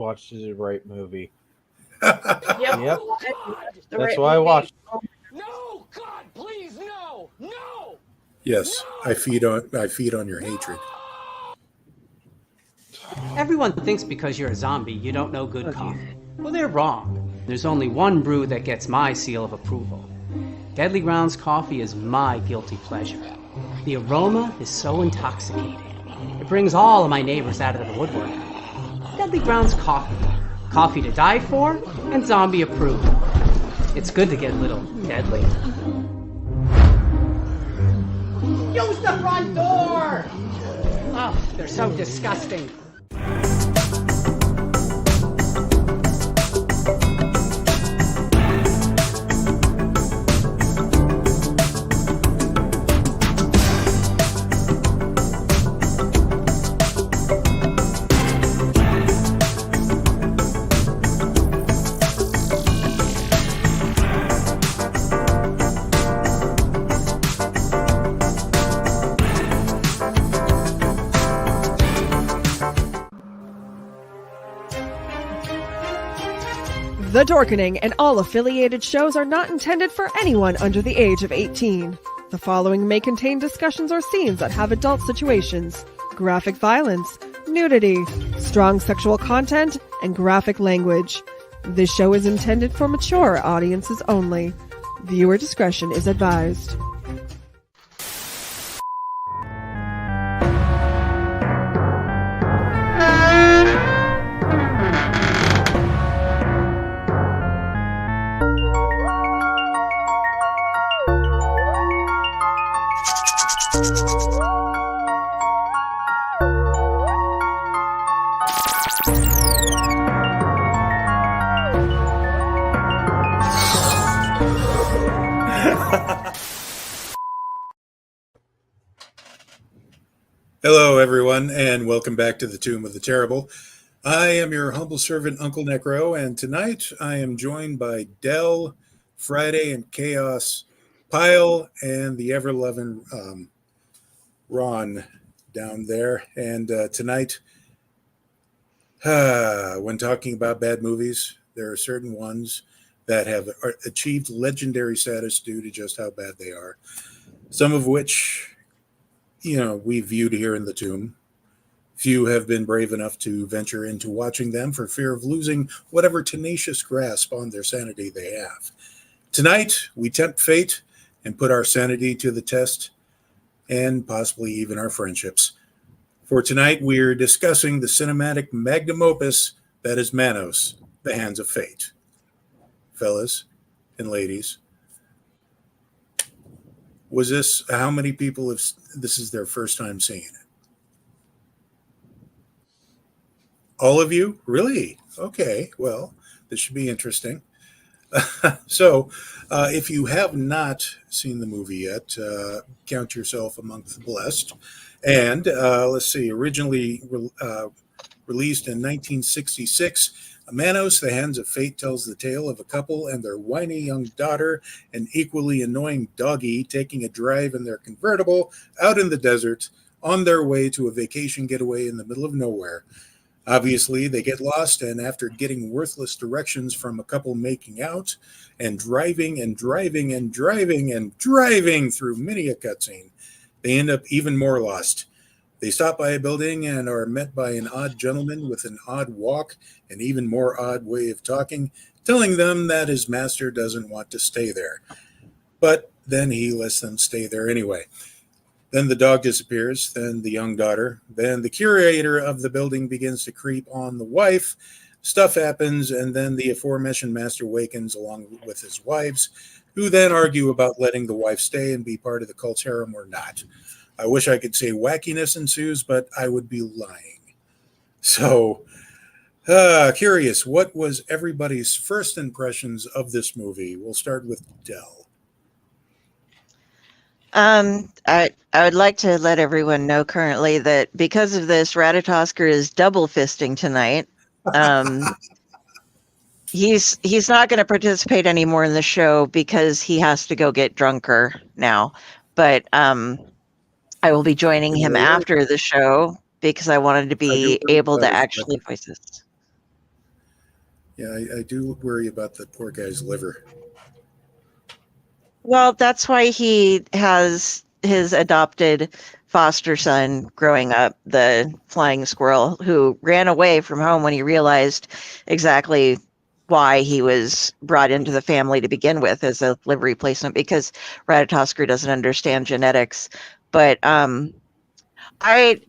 watched the right movie. Yep. That's why I watched. No, God, please, no, no. Yes, I feed on your hatred. Everyone thinks because you're a zombie, you don't know good coffee. Well, they're wrong. There's only one brew that gets my seal of approval. Deadly Grounds coffee is my guilty pleasure. The aroma is so intoxicating. It brings all of my neighbors out of the woodwork. Deadly Grounds coffee. Coffee to die for and zombie approved. It's good to get a little deadly. Use the front door! Oh, they're so disgusting. The Dorkening and all affiliated shows are not intended for anyone under the age of 18. The following may contain discussions or scenes that have adult situations, graphic violence, nudity, strong sexual content, and graphic language. This show is intended for mature audiences only. Viewer discretion is advised. Hello, everyone, and welcome back to the Tomb of the Terrible. I am your humble servant, UncleNecRo, and tonight I am joined by Del, Friday, and Chaos, Pyle, and the ever-loving Ron down there. And tonight, when talking about bad movies, there are certain ones that have achieved legendary status due to just how bad they are. Some of which, we viewed here in the Tomb. Few have been brave enough to venture into watching them for fear of losing whatever tenacious grasp on their sanity they have. Tonight, we tempt fate and put our sanity to the test, and possibly even our friendships. For tonight, we're discussing the cinematic magnum opus that is Manos, The Hands of Fate. Fellas and ladies, was this, how many people have, this is their first time seeing it? All of you? Really? Okay, well, this should be interesting. So, if you have not seen the movie yet, count yourself among the blessed. And let's see, originally released in 1966, Manos, The Hands of Fate tells the tale of a couple and their whiny young daughter, an equally annoying doggy, taking a drive in their convertible out in the desert on their way to a vacation getaway in the middle of nowhere. Obviously, they get lost, and after getting worthless directions from a couple making out and driving and driving and driving and driving through many a cutscene, they end up even more lost. They stop by a building and are met by an odd gentleman with an odd walk and even more odd way of talking, telling them that his master doesn't want to stay there. But then he lets them stay there anyway. Then the dog disappears, then the young daughter, then the curator of the building begins to creep on the wife. Stuff happens, and then the aforementioned master wakens along with his wives, who then argue about letting the wife stay and be part of the cult's harem or not. I wish I could say wackiness ensues, but I would be lying. So, curious, what was everybody's first impressions of this movie? We'll start with Del. I would like to let everyone know currently that because of this, Ratatosker is double fisting tonight. He's not going to participate anymore in the show because he has to go get drunker now. But I will be joining him after the show because I wanted to be able to actually voice this. Yeah, I do worry about the poor guy's liver. Well, that's why he has his adopted foster son growing up, the flying squirrel, who ran away from home when he realized exactly why he was brought into the family to begin with as a liver replacement, because Ratatoskr doesn't understand genetics. But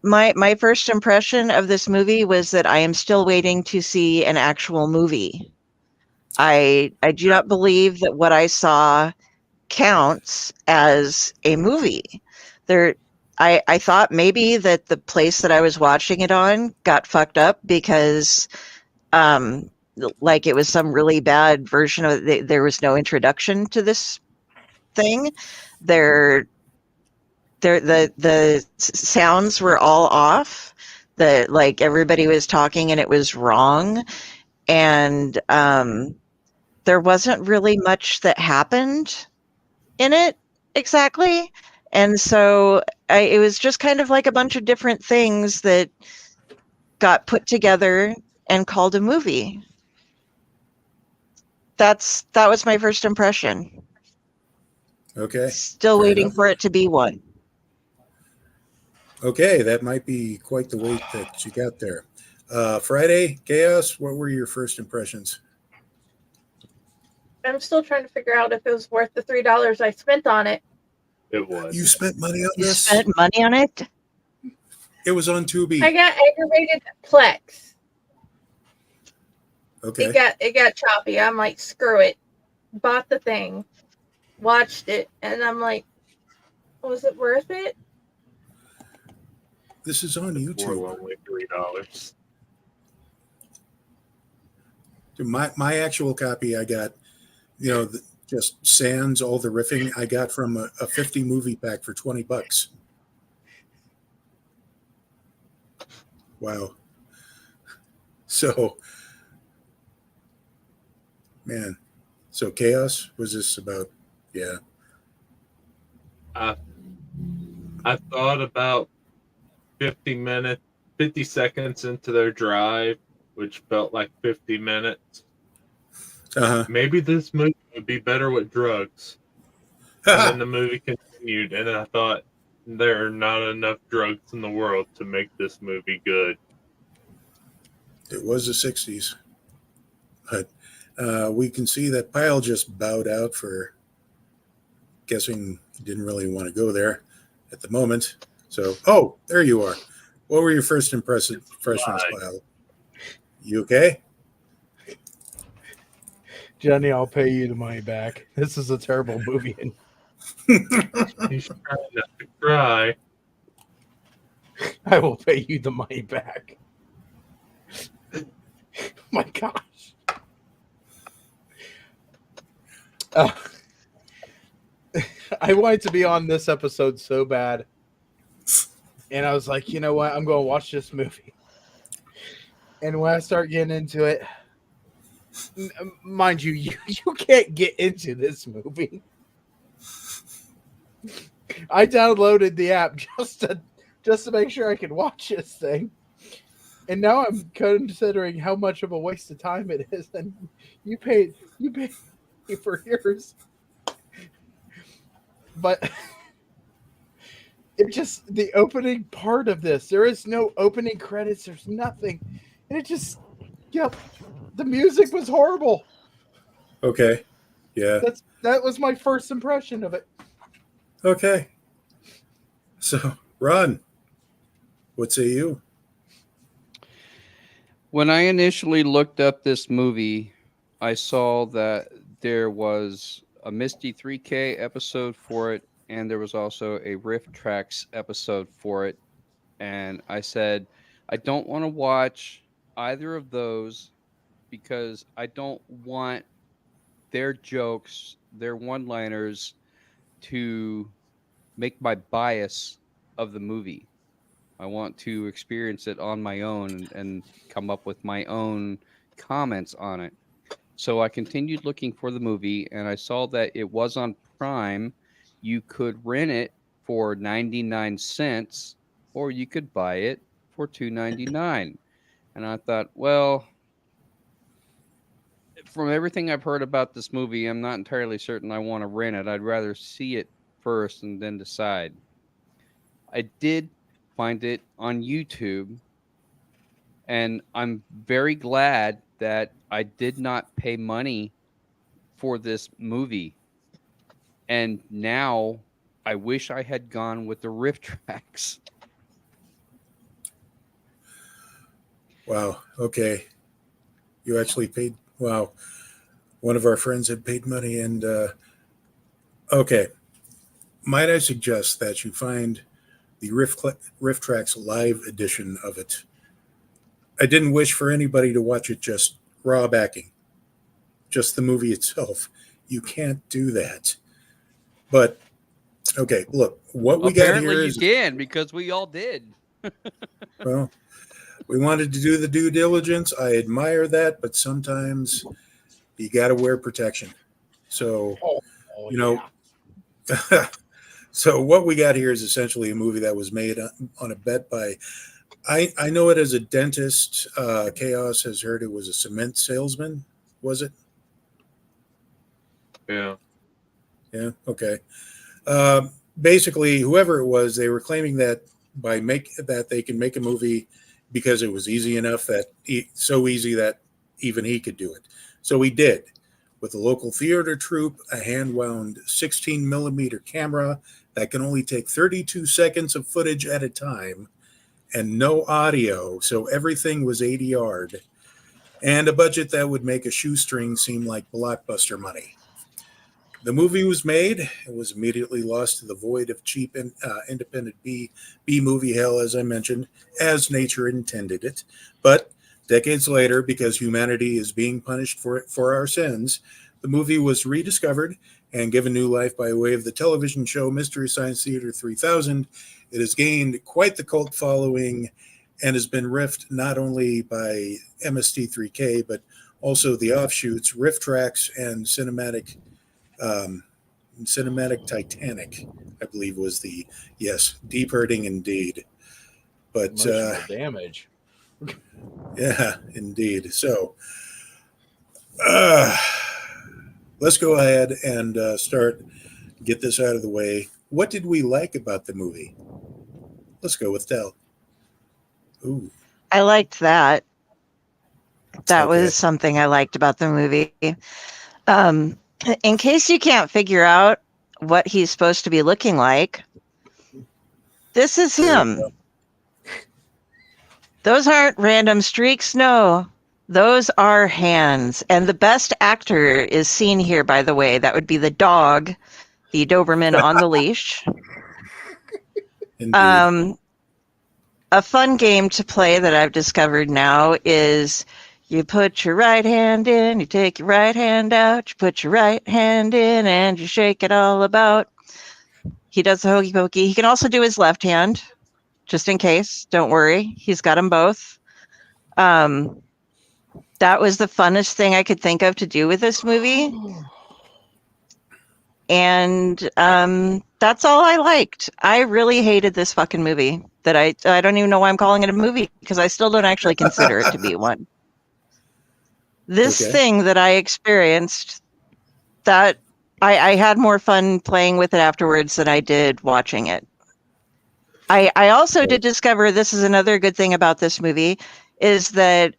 my first impression of this movie was that I am still waiting to see an actual movie. I do not believe that what I saw counts as a movie. I thought maybe that the place that I was watching it on got fucked up because like it was some really bad version of there was no introduction to this thing. The sounds were all off. Like everybody was talking and it was wrong, and there wasn't really much that happened in it exactly. And so it was just kind of like a bunch of different things that got put together and called a movie. That was my first impression. Okay. Still fair waiting enough. for it to be one. Okay, that might be quite the wait that you got there. Friday, Chaos, what were your first impressions? I'm still trying to figure out if it was worth the $3 I spent on it. It was. You spent money on You this? spent money on it? It was on Tubi. I got aggravated at Plex. Okay. It got choppy. I'm like, screw it. Bought the thing, watched it, and I'm like, was it worth it? This is on YouTube. For only $3. My actual copy I got, just sans all the riffing I got from a 50 movie pack for $20. Wow. So, man. So Chaos, was this about? Yeah. I thought about 50 seconds into their drive, which felt like 50 minutes. Uh-huh. Maybe this movie would be better with drugs. And then the movie continued, and I thought there are not enough drugs in the world to make this movie good. It was the 60s. But we can see that Pyle just bowed out for guessing he didn't really want to go there at the moment. So, oh, there you are. What were your first impressions, Pyle? You okay? Jenny, I'll pay you the money back. This is a terrible movie. He's trying not to cry. I will pay you the money back. My gosh. I wanted to be on this episode so bad. And I was like, you know what? I'm going to watch this movie. And when I start getting into it, mind you, you can't get into this movie. I downloaded the app just to make sure I could watch this thing. And now I'm considering how much of a waste of time it is. And you paid for yours. But it just, the opening part of this, there is no opening credits. There's nothing. And it just, the music was horrible. Okay. Yeah. That was my first impression of it. Okay. So, Ron, what say you? When I initially looked up this movie, I saw that there was a Misty 3K episode for it, and there was also a Riff Tracks episode for it. And I said, I don't want to watch either of those because I don't want their jokes, their one-liners to make my bias of the movie. I want to experience it on my own and come up with my own comments on it. So I continued looking for the movie, and I saw that it was on Prime. You could rent it for 99 cents, or you could buy it for $2.99. And I thought, well, from everything I've heard about this movie, I'm not entirely certain I want to rent it. I'd rather see it first and then decide. I did find it on YouTube, and I'm very glad that I did not pay money for this movie. And now I wish I had gone with the riff tracks. Wow. Okay. You actually paid. Wow. One of our friends had paid money, and okay. Might I suggest that you find the riff tracks live edition of it? I didn't wish for anybody to watch it just raw backing, just the movie itself. You can't do that. But okay, look, what we got here is you can, because we all did. well, we wanted to do the due diligence. I admire that, but sometimes you got to wear protection. So, you know, so what we got here is essentially a movie that was made on a bet by, I know it as a dentist. Chaos has heard it was a cement salesman. Was it? Yeah. Yeah. Okay. Basically, whoever it was, they were claiming that that they can make a movie because it was easy enough so easy that even he could do it. So he did, with a local theater troupe, a hand-wound 16 millimeter camera that can only take 32 seconds of footage at a time, and no audio, so everything was ADR'd, and a budget that would make a shoestring seem like blockbuster money. The movie was made. It was immediately lost to the void of cheap and independent B movie hell, as I mentioned, as nature intended it. But decades later, because humanity is being punished for our sins, the movie was rediscovered and given new life by way of the television show Mystery Science Theater 3000. It has gained quite the cult following and has been riffed not only by MST3K, but also the offshoots, Riff Tracks, and Cinematic Titanic, I believe was the, yes, deep hurting indeed. But damage. Yeah, indeed. So let's go ahead and get this out of the way. What did we like about the movie? Let's go with Del. Ooh. I liked that. That Okay. was something I liked about the movie. In case you can't figure out what he's supposed to be looking like, this is him. Those aren't random streaks. No, those are hands. And the best actor is seen here, by the way. That would be the dog, the Doberman on the leash. Indeed. A fun game to play that I've discovered now is you put your right hand in, you take your right hand out, you put your right hand in, and you shake it all about. He does the hokey pokey. He can also do his left hand, just in case. Don't worry. He's got them both. That was the funnest thing I could think of to do with this movie. And that's all I liked. I really hated this fucking movie. That I don't even know why I'm calling it a movie, because I still don't actually consider it to be one. This thing that I experienced, that I had more fun playing with it afterwards than I did watching it. I also did discover, this is another good thing about this movie, is that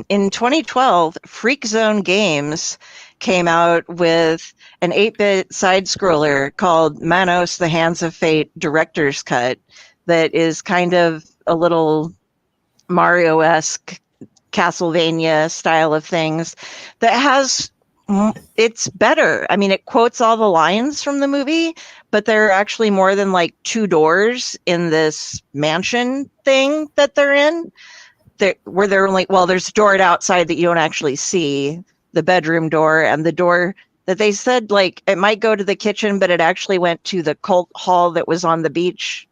in 2012, Freak Zone Games came out with an 8-bit side-scroller called Manos, The Hands of Fate Director's Cut that is kind of a little Mario-esque Castlevania style of things that has, it's better. I mean, it quotes all the lines from the movie, but there are actually more than like 2 doors in this mansion thing that they're in. Where they're only, well, there's a door outside that you don't actually see, the bedroom door, and the door that they said like it might go to the kitchen, but it actually went to the cult hall that was on the beach,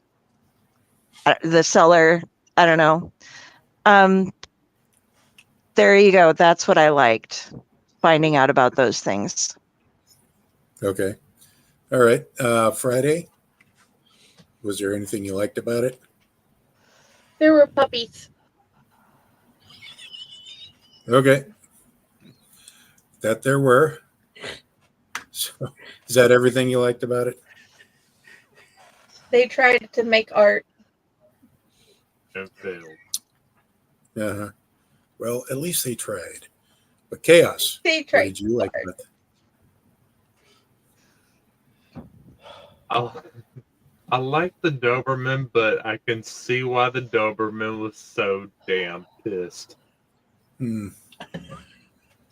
the cellar. I don't know. There you go. That's what I liked, finding out about those things. Okay. All right. Friday, was there anything you liked about it? There were puppies. Okay. That there were. So, is that everything you liked about it? They tried to make art. And failed. Uh-huh. Well, at least they tried. But Chaos, They what tried did you like art. about that? I like the Doberman, but I can see why the Doberman was so damn pissed. Hmm.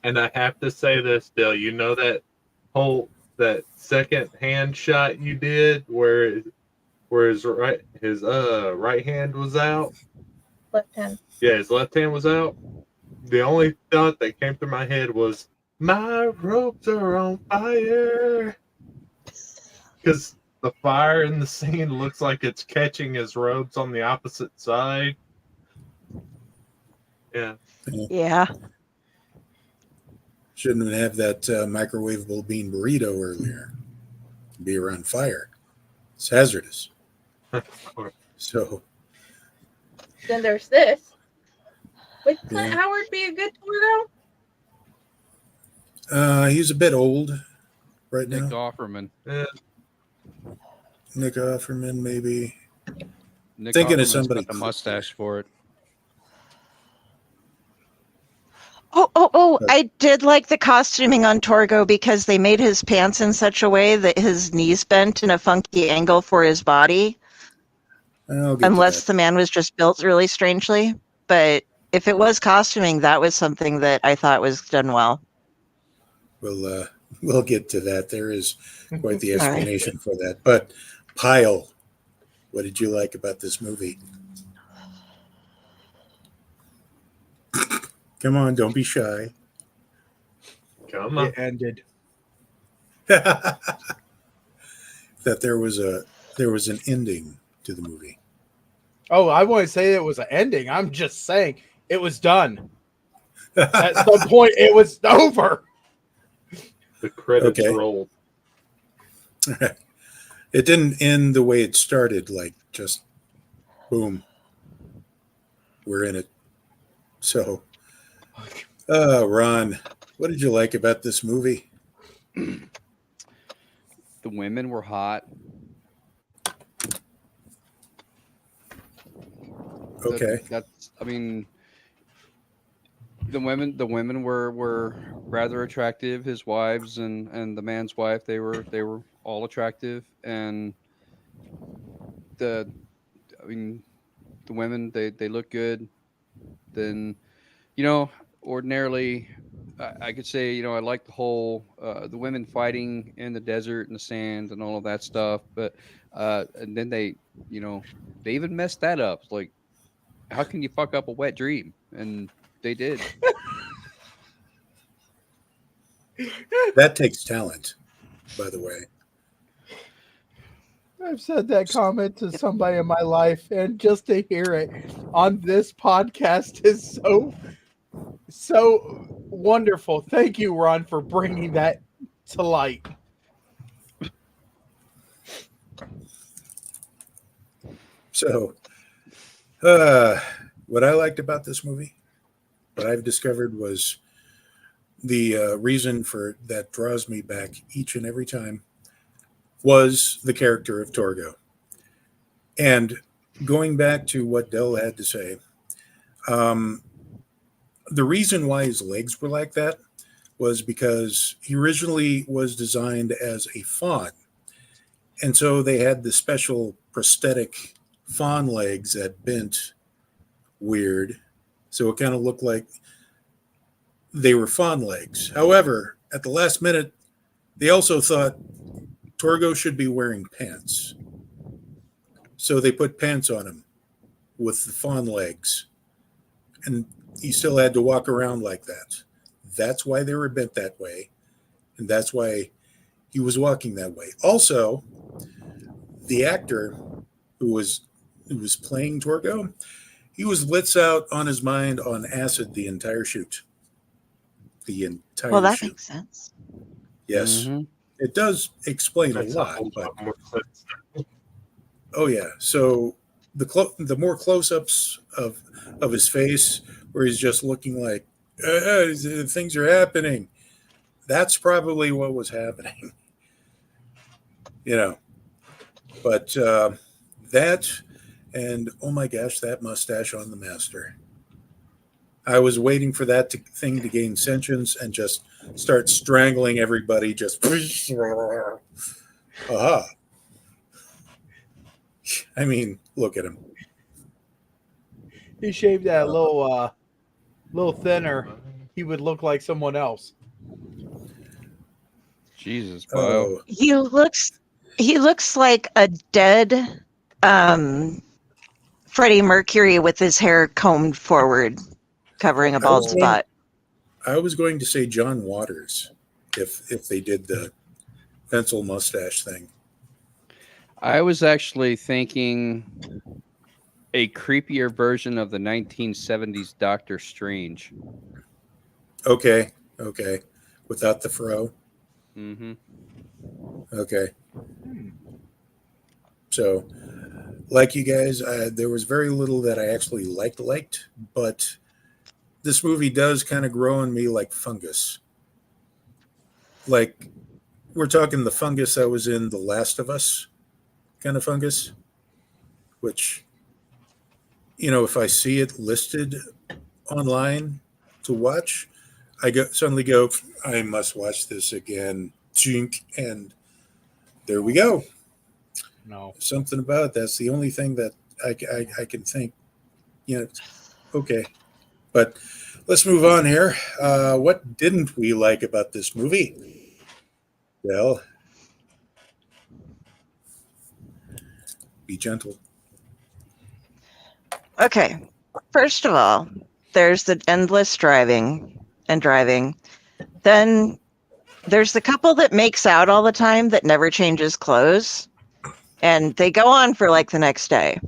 And I have to say this, Dale. You know that second hand shot you did where his right hand was out? Left hand. Yeah, his left hand was out. The only thought that came through my head was, my ropes are on fire. Because the fire in the scene looks like it's catching his robes on the opposite side. Yeah. Yeah. Shouldn't have that microwavable bean burrito earlier. Be around fire. It's hazardous. So, Then there's this. Would Yeah. Clint Howard be a good Torgo? he's a bit old right Nick now. Offerman. Nick Offerman, maybe. Nick Thinking of Offerman's somebody got the mustache for it. Oh, I did like the costuming on Torgo because they made his pants in such a way that his knees bent in a funky angle for his body. I'll get Unless to the man was just built really strangely. But if it was costuming, that was something that I thought was done well. that. We'll get to that. There is quite the All right. explanation for that. But Pyle, what did you like about this movie? Come on, don't be shy. Come on. It ended. That there was an ending to the movie. Oh, I wouldn't say it was an ending. I'm just saying it was done. At some point, it was over. The credits Okay. rolled. It didn't end the way it started, like just boom, we're in it. So, Ron, what did you like about this movie? The women were hot. Okay. I mean, the women were rather attractive. His wives and the man's wife, they were all attractive, and the women they look good. Then, ordinarily, I could say, I like the whole the women fighting in the desert and the sand and all of that stuff, but and then they even messed that up. Like, how can you fuck up a wet dream? And they did. That takes talent, by the way. I've said that comment to somebody in my life, and just to hear it on this podcast is so wonderful. Thank you, Ron, for bringing that to light. So, what I liked about this movie, what I've discovered was the reason for that draws me back each and every time was the character of Torgo. And going back to what Del had to say, the reason why his legs were like that was because he originally was designed as a fawn. And so they had the special prosthetic fawn legs that bent weird. So it kind of looked like they were fawn legs. However, at the last minute, they also thought Torgo should be wearing pants. So they put pants on him with the fawn legs. And he still had to walk around like that. That's why they were bent that way. And that's why he was walking that way. Also, the actor who was playing Torgo, he was lits out on his mind on acid the entire shoot. The entire Well, that shoot. makes sense. Yes. Mhm. It does explain That's a a lot. whole But, lot more sense. oh, yeah. So the more close-ups of his face where he's just looking like, things are happening. That's probably what was happening. But that, and oh my gosh, that mustache on the master. I was waiting for that thing to gain sentience and just start strangling everybody. Just, aha. I mean, look at him. He shaved that little thinner. He would look like someone else. Jesus, Pyle. He looks like a dead Freddie Mercury with his hair combed forward, covering a bald spot. I was going to say John Waters if they did the pencil mustache thing. I was actually thinking a creepier version of the 1970s Doctor Strange. Okay. Without the fro. Mm-hmm. Okay. So, like you guys, there was very little that I actually liked, but this movie does kind of grow on me like fungus. Like, we're talking the fungus that was in The Last of Us kind of fungus, which, if I see it listed online to watch, I suddenly go, I must watch this again. And there we go. No. Something about it. That's the only thing that I can think, okay. But let's move on here. What didn't we like about this movie? Well, be gentle. Okay. First of all, there's the endless driving. Then there's the couple that makes out all the time that never changes clothes. And they go on for like the next day.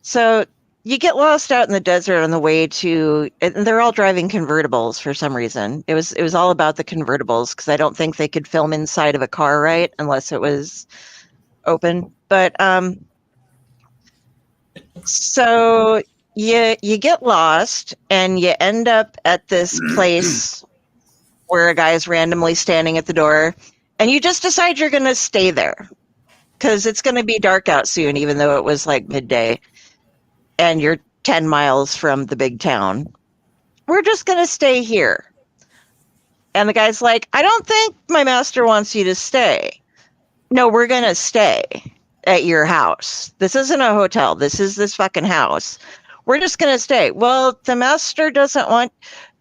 So you get lost out in the desert on the way to, and they're all driving convertibles for some reason. It was all about the convertibles because I don't think they could film inside of a car, right? Unless it was open. But so you get lost and you end up at this place where a guy's randomly standing at the door, and you just decide you're going to stay there because it's going to be dark out soon, even though it was like midday, and you're 10 miles from the big town. We're just going to stay here. And the guy's like, I don't think my master wants you to stay. No, we're going to stay at your house. This isn't a hotel. This is this fucking house. We're just going to stay. Well, the master doesn't want...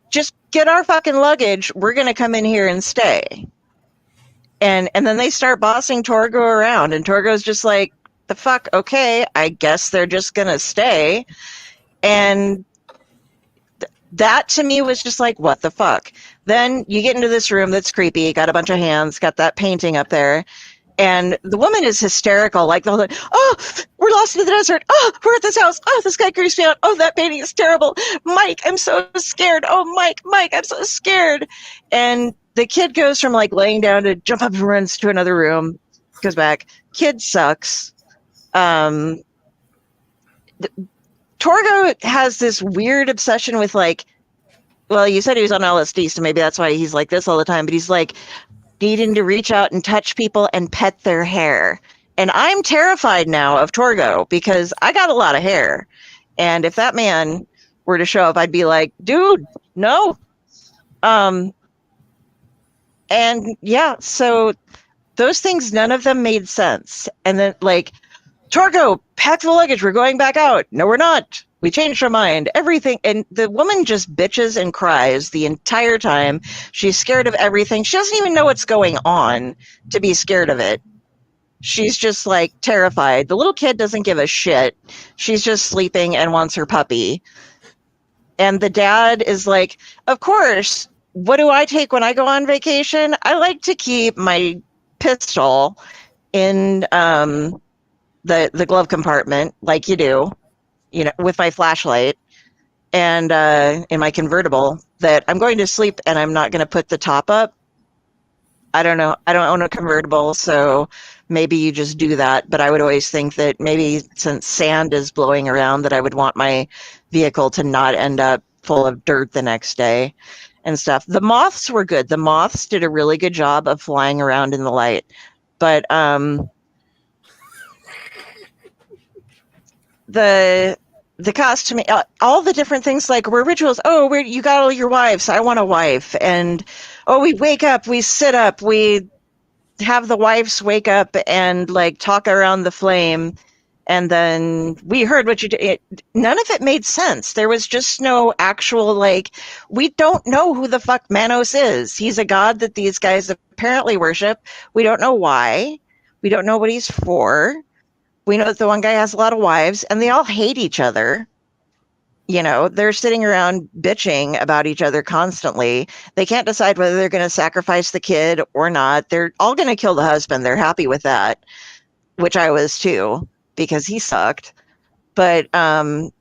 Just get our fucking luggage. We're going to come in here and stay. And then they start bossing Torgo around. And Torgo's just like, the fuck? Okay, I guess they're just going to stay. And that to me was just like, what the fuck? Then you get into this room that's creepy. Got a bunch of hands. Got that painting up there. And the woman is hysterical, like the whole time, oh, we're lost in the desert. Oh, we're at this house. Oh, this guy creeps me out. Oh, that painting is terrible. Mike, I'm so scared. Oh, Mike, I'm so scared. And the kid goes from like laying down to jump up and runs to another room, goes back. Kid sucks. Torgo has this weird obsession with like, well, you said he was on LSD, so maybe that's why he's like this all the time, but he's like, needing to reach out and touch people and pet their hair. And I'm terrified now of Torgo because I got a lot of hair. And if that man were to show up, I'd be like, dude, no. And yeah, so those things, none of them made sense. And then like, Torgo, pack the luggage. We're going back out. No, we're not. We changed our mind. Everything. And the woman just bitches and cries the entire time. She's scared of everything. She doesn't even know what's going on to be scared of it. She's just like terrified. The little kid doesn't give a shit. She's just sleeping and wants her puppy. And the dad is like, of course, what do I take when I go on vacation? I like to keep my pistol in the glove compartment like you do. With my flashlight and in my convertible, that I'm going to sleep and I'm not going to put the top up. I don't know. I don't own a convertible, so maybe you just do that. But I would always think that maybe since sand is blowing around that I would want my vehicle to not end up full of dirt the next day. and stuff. The moths were good. The moths did a really good job of flying around in the light. But the costume, all the different things like were rituals. Oh, where you got all your wives? I want a wife. And we wake up, we sit up, we have the wives wake up and like talk around the flame. And then we heard what you did. None of it made sense. There was just no actual, like, we don't know who the fuck Manos is. He's a god that these guys apparently worship. We don't know why. We don't know what he's for. We know that the one guy has a lot of wives, and they all hate each other. You know, they're sitting around bitching about each other constantly. They can't decide whether they're going to sacrifice the kid or not. They're all going to kill the husband. They're happy with that, which I was too, because he sucked. But then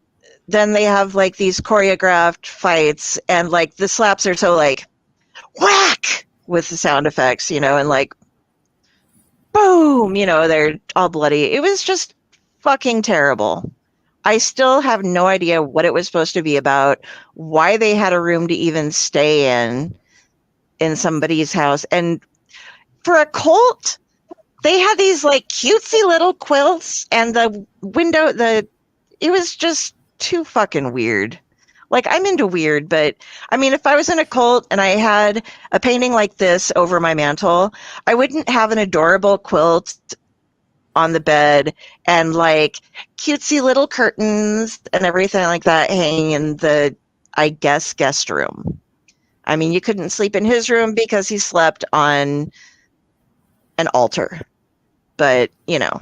they have like these choreographed fights, and like the slaps are so like whack with the sound effects, you know, and like boom, you know, they're all bloody. It was just fucking terrible. I still have no idea what it was supposed to be about, why they had a room to even stay in somebody's house. And for a cult, they had these like cutesy little quilts, and the window, it was just too fucking weird. Like, I'm into weird, but I mean, if I was in a cult and I had a painting like this over my mantle, I wouldn't have an adorable quilt on the bed and like cutesy little curtains and everything like that hanging in the, I guess, guest room. I mean, you couldn't sleep in his room because he slept on an altar. But, you know,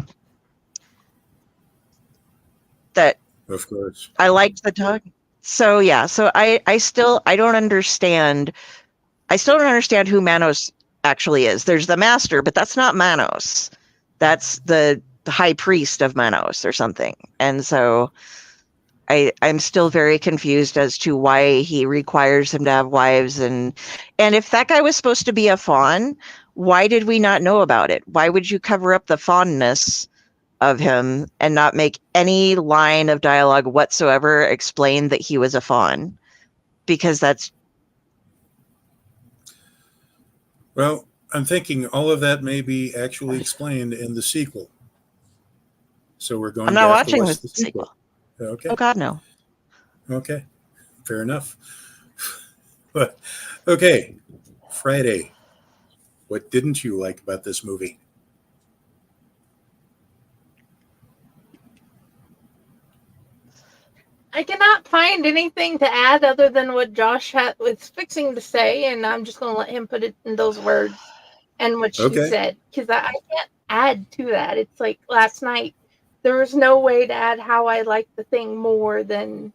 that, Of course. I liked the dog. So yeah, so I don't understand. I still don't understand who Manos actually is. There's the master, but that's not Manos. That's the high priest of Manos or something. And so I'm still very confused as to why he requires him to have wives, and if that guy was supposed to be a faun, why did we not know about it? Why would you cover up the faunness of him and not make any line of dialogue whatsoever explain that he was a faun? Because that's... Well, I'm thinking all of that may be actually explained in the sequel. So we're going I'm to not have to watching watch the the sequel. Okay. Oh God, no. Okay. Fair enough. But okay. Friday. What didn't you like about this movie? I cannot find anything to add other than what Josh was fixing to say, and I'm just going to let him put it in those words and what she Okay. said, because I can't add to that. It's like last night, there was no way to add how I liked the thing more than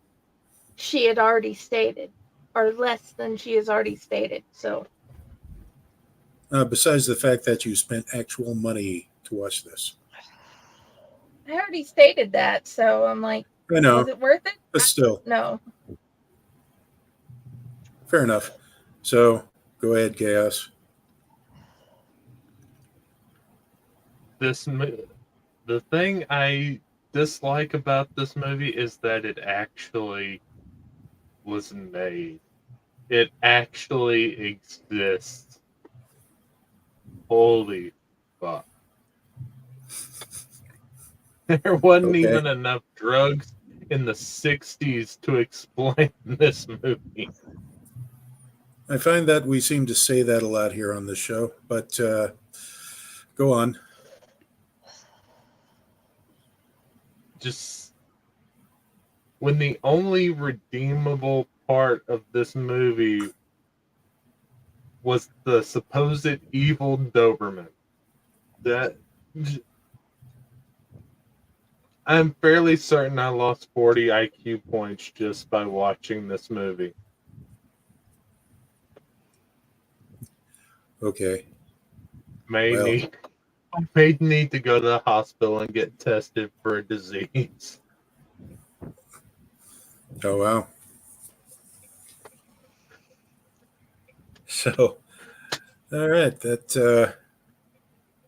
she had already stated, or less than she has already stated. So, Besides the fact that you spent actual money to watch this. I already stated that, so I'm like, I know, was it worth it? but still, No. fair enough. So, go ahead, Chaos. The thing I dislike about this movie is that it actually was made. It actually exists. Holy fuck. There wasn't Okay. even enough drugs in the 60s to explain this movie. I find that we seem to say that a lot here on this show, but go on. Just when the only redeemable part of this movie was the supposed evil Doberman. That I'm fairly certain I lost 40 IQ points just by watching this movie. Okay. May Well. need to go to the hospital and get tested for a disease. Oh, wow. So, all right. That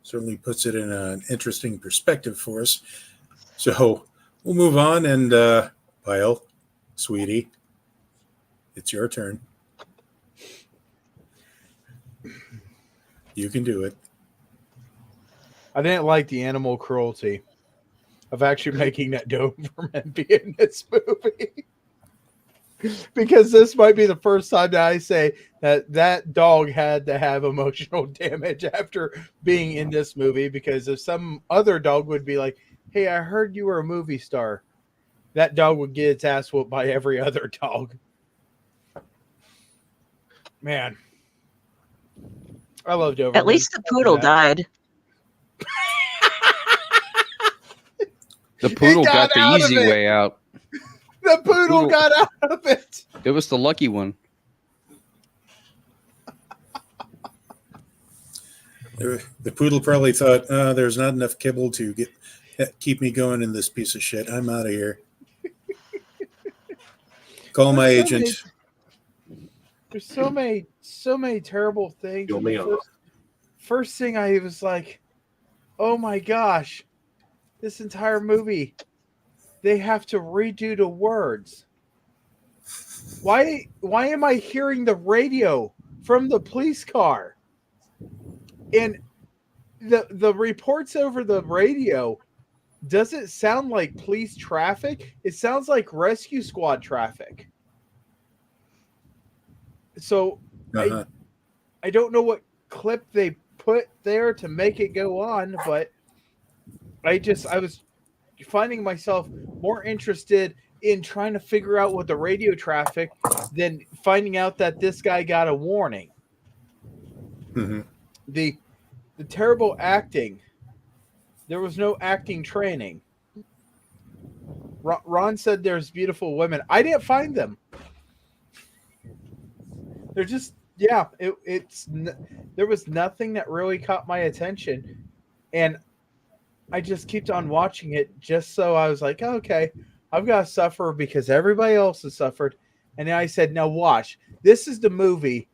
certainly puts it in an interesting perspective for us. So, we'll move on, and Pyle, sweetie, it's your turn. You can do it. I didn't like the animal cruelty of actually making that Doberman be in this movie. Because this might be the first time that I say that that dog had to have emotional damage after being in this movie. Because if some other dog would be like, hey, I heard you were a movie star, that dog would get its ass whooped by every other dog. Man. I love Doberman. At least the poodle died. The poodle got got the out of easy it. way out. The poodle got out of it. It was the lucky one. The poodle probably thought, there's not enough kibble to keep me going in this piece of shit. I'm out of here. Call my agent. There's so many terrible things. Kill me off. First thing I was like, oh my gosh, this entire movie, they have to redo the words. Why am I hearing the radio from the police car? And the reports over the radio doesn't sound like police traffic. It sounds like rescue squad traffic. So I don't know what clip they put there to make it go on, but I was finding myself more interested in trying to figure out what the radio traffic than finding out that this guy got a warning. Mm-hmm. The terrible acting. There was no acting training. Ron said there's beautiful women. I didn't find them. They're just, yeah, there was nothing that really caught my attention. And I just kept on watching it just so I was like, oh, okay, I've got to suffer because everybody else has suffered. And then I said, now watch. This is the movie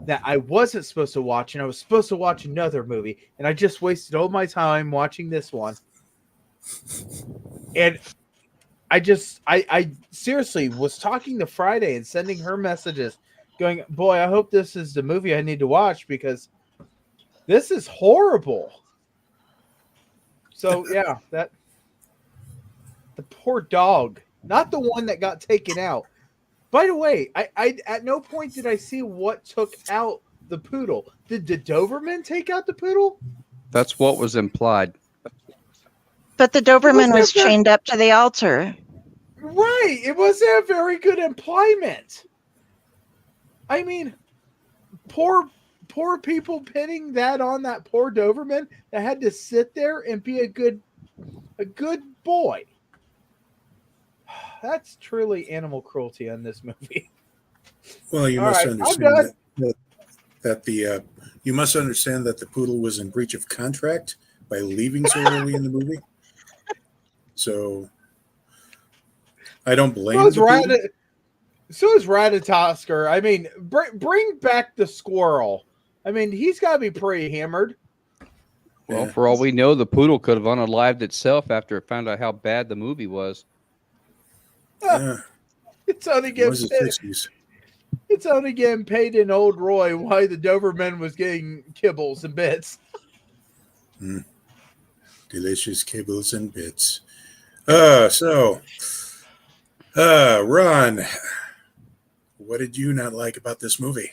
that I wasn't supposed to watch, and I was supposed to watch another movie. And I just wasted all my time watching this one. And I seriously was talking to Friday and sending her messages going, boy, I hope this is the movie I need to watch because this is horrible. So yeah, the poor dog, not the one that got taken out. By the way, I at no point did I see what took out the poodle. Did the Doberman take out the poodle? That's what was implied. But the Doberman was chained up to the altar. Right. It wasn't a very good impliement. I mean, poor people pinning that on that poor Doberman that had to sit there and be a good boy. That's truly animal cruelty on this movie. Well, you All must right, understand that you must understand that the poodle was in breach of contract by leaving so early in the movie. So I don't blame the poodle. So is Ratatosker. I mean, bring back the squirrel. I mean, he's got to be pretty hammered. Well, for all we know, the poodle could have unalived itself after it found out how bad the movie was. It's only getting paid in Old Roy why the Doberman was getting kibbles and bits. Delicious kibbles and bits. Ron, what did you not like about this movie?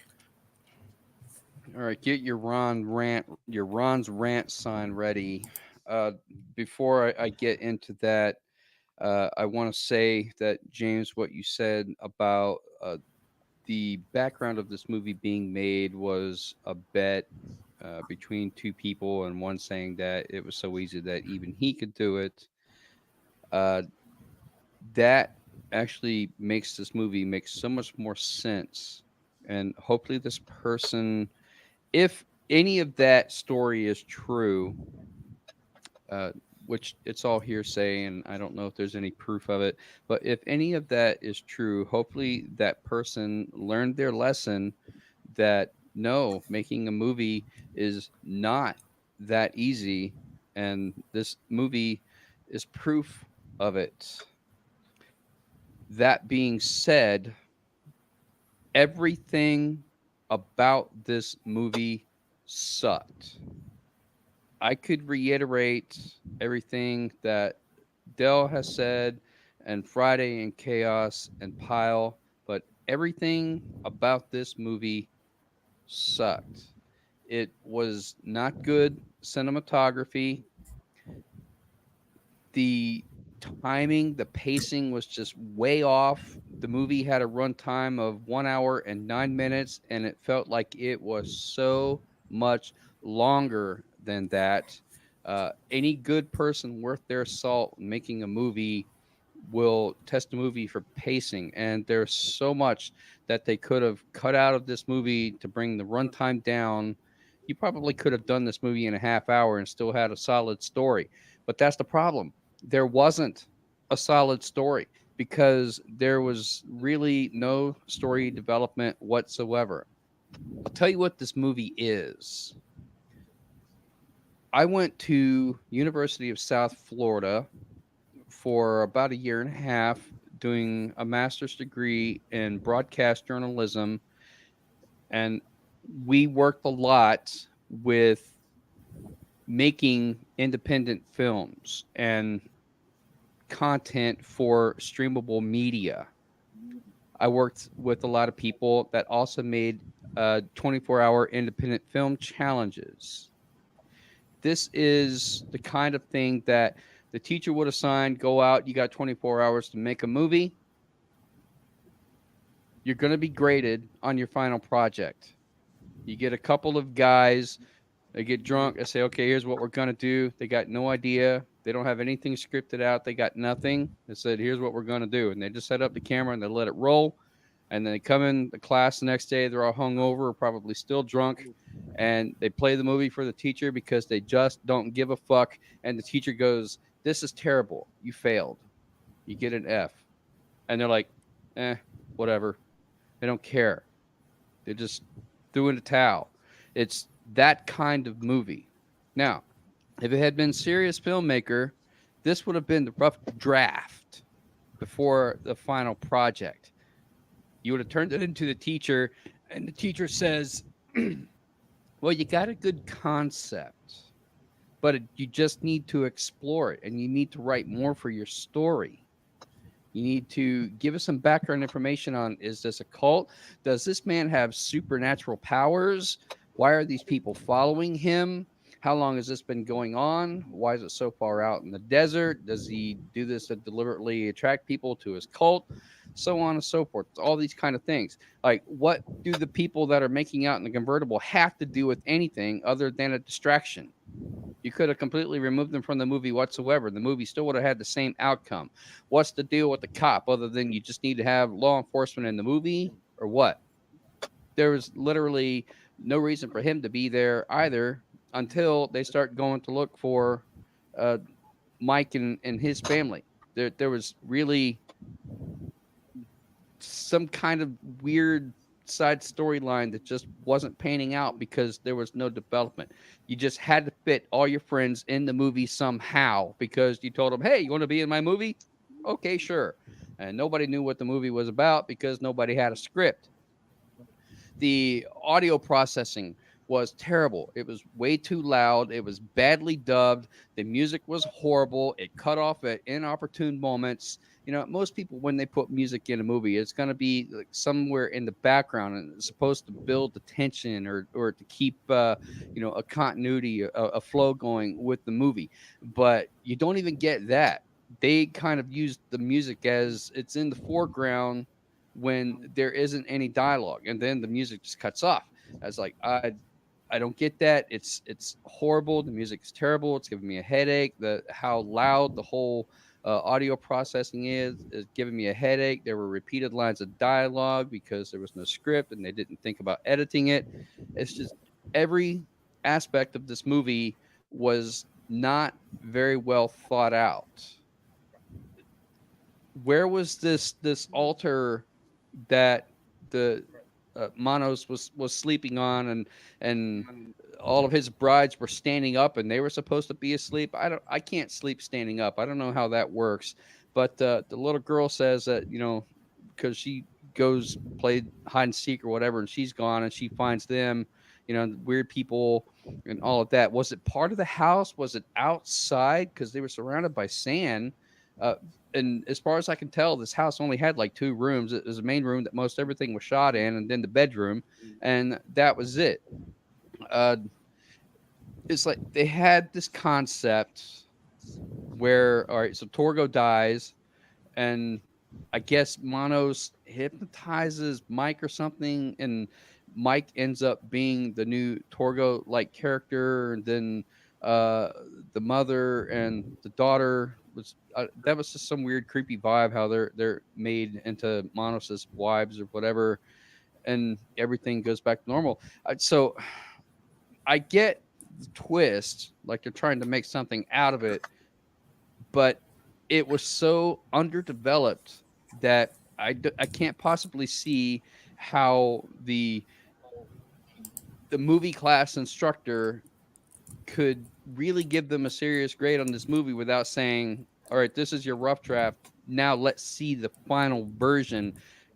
All right, get your Ron's rant sign ready. Before I get into that, I want to say that, James, what you said about the background of this movie being made was a bet between two people, and one saying that it was so easy that even he could do it. That actually makes this movie make so much more sense. And hopefully this person, if any of that story is true, which it's all hearsay and I don't know if there's any proof of it, but if any of that is true, hopefully that person learned their lesson that no, making a movie is not that easy, and this movie is proof of it. That being said, everything about this movie sucked. I could reiterate everything that Dell has said, and Friday and Chaos and Pyle, but everything about this movie sucked. It was not good cinematography. The timing, the pacing was just way off. The movie had a runtime of 1 hour and 9 minutes, and it felt like it was so much longer than that. Any good person worth their salt making a movie will test a movie for pacing, and there's so much that they could have cut out of this movie to bring the runtime down. You probably could have done this movie in a half hour and still had a solid story, but that's the problem. There wasn't a solid story because there was really no story development whatsoever. I'll tell you what this movie is. I went to University of South Florida for about a year and a half doing a master's degree in broadcast journalism, and we worked a lot with making independent films and content for streamable media. I worked with a lot of people that also made 24-hour independent film challenges. This is the kind of thing that the teacher would assign, go out, you got 24 hours to make a movie. You're going to be graded on your final project. You get a couple of guys, they get drunk, they say, okay, here's what we're going to do. They got no idea. They don't have anything scripted out. They got nothing. They said, here's what we're going to do. And they just set up the camera and they let it roll. And then they come in the class the next day. They're all hungover, probably still drunk. And they play the movie for the teacher because they just don't give a fuck. And the teacher goes, this is terrible. You failed. You get an F. And they're like, whatever. They don't care. They just threw in the towel. It's that kind of movie. Now, if it had been serious filmmaker, this would have been the rough draft before the final project. You would have turned it into the teacher, and the teacher says, well, you got a good concept, but you just need to explore it, and you need to write more for your story. You need to give us some background information on, is this a cult? Does this man have supernatural powers? Why are these people following him? How long has this been going on? Why is it so far out in the desert? Does he do this to deliberately attract people to his cult? So on and so forth. All these kind of things. Like, what do the people that are making out in the convertible have to do with anything other than a distraction? You could have completely removed them from the movie whatsoever. The movie still would have had the same outcome. What's the deal with the cop other than you just need to have law enforcement in the movie, or what? There was literally no reason for him to be there either until they start going to look for Mike and his family. There was really some kind of weird side storyline that just wasn't panning out because there was no development. You just had to fit all your friends in the movie somehow because you told them, hey, you want to be in my movie? Okay, sure. And nobody knew what the movie was about because nobody had a script. The audio processing was terrible. It was way too loud. It was badly dubbed. The music was horrible. It cut off at inopportune moments. You know, most people, when they put music in a movie, it's going to be like somewhere in the background and it's supposed to build the tension or to keep, a continuity, a flow going with the movie. But you don't even get that. They kind of use the music as it's in the foreground when there isn't any dialogue. And then the music just cuts off. I was like, I don't get that. It's horrible. The music is terrible. It's giving me a headache. How loud the whole audio processing is giving me a headache. There were repeated lines of dialogue because there was no script and they didn't think about editing it. It's just every aspect of this movie was not very well thought out. Where was this altar that the Manos was sleeping on, and all of his brides were standing up and they were supposed to be asleep? I can't sleep standing up. I don't know how that works. But the little girl says that, because she goes play hide and seek or whatever, and she's gone and she finds them, weird people and all of that. Was it part of the house? Was it outside? Because they were surrounded by sand. And as far as I can tell, this house only had like 2 rooms. It was a main room that most everything was shot in, and then the bedroom, and that was it. It's like they had this concept where, all right, so Torgo dies, and I guess Manos hypnotizes Mike or something, and Mike ends up being the new Torgo-like character, and then the mother and the daughter was that was just some weird, creepy vibe. How they're made into Manos's wives or whatever, and everything goes back to normal. So I get the twist, like they're trying to make something out of it, but it was so underdeveloped that I can't possibly see how the movie class instructor could really give them a serious grade on this movie without saying, all right, this is your rough draft. Now let's see the final version.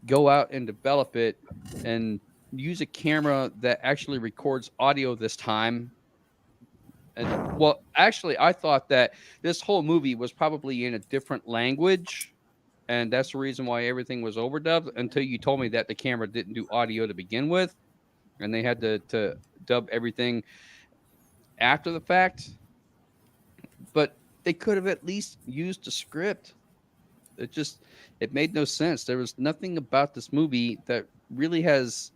Go out and develop it and use a camera that actually records audio this time. And well, actually, I thought that this whole movie was probably in a different language, and that's the reason why everything was overdubbed, until you told me that the camera didn't do audio to begin with, and they had to dub everything after the fact. But they could have at least used a script. It made no sense. There was nothing about this movie that really has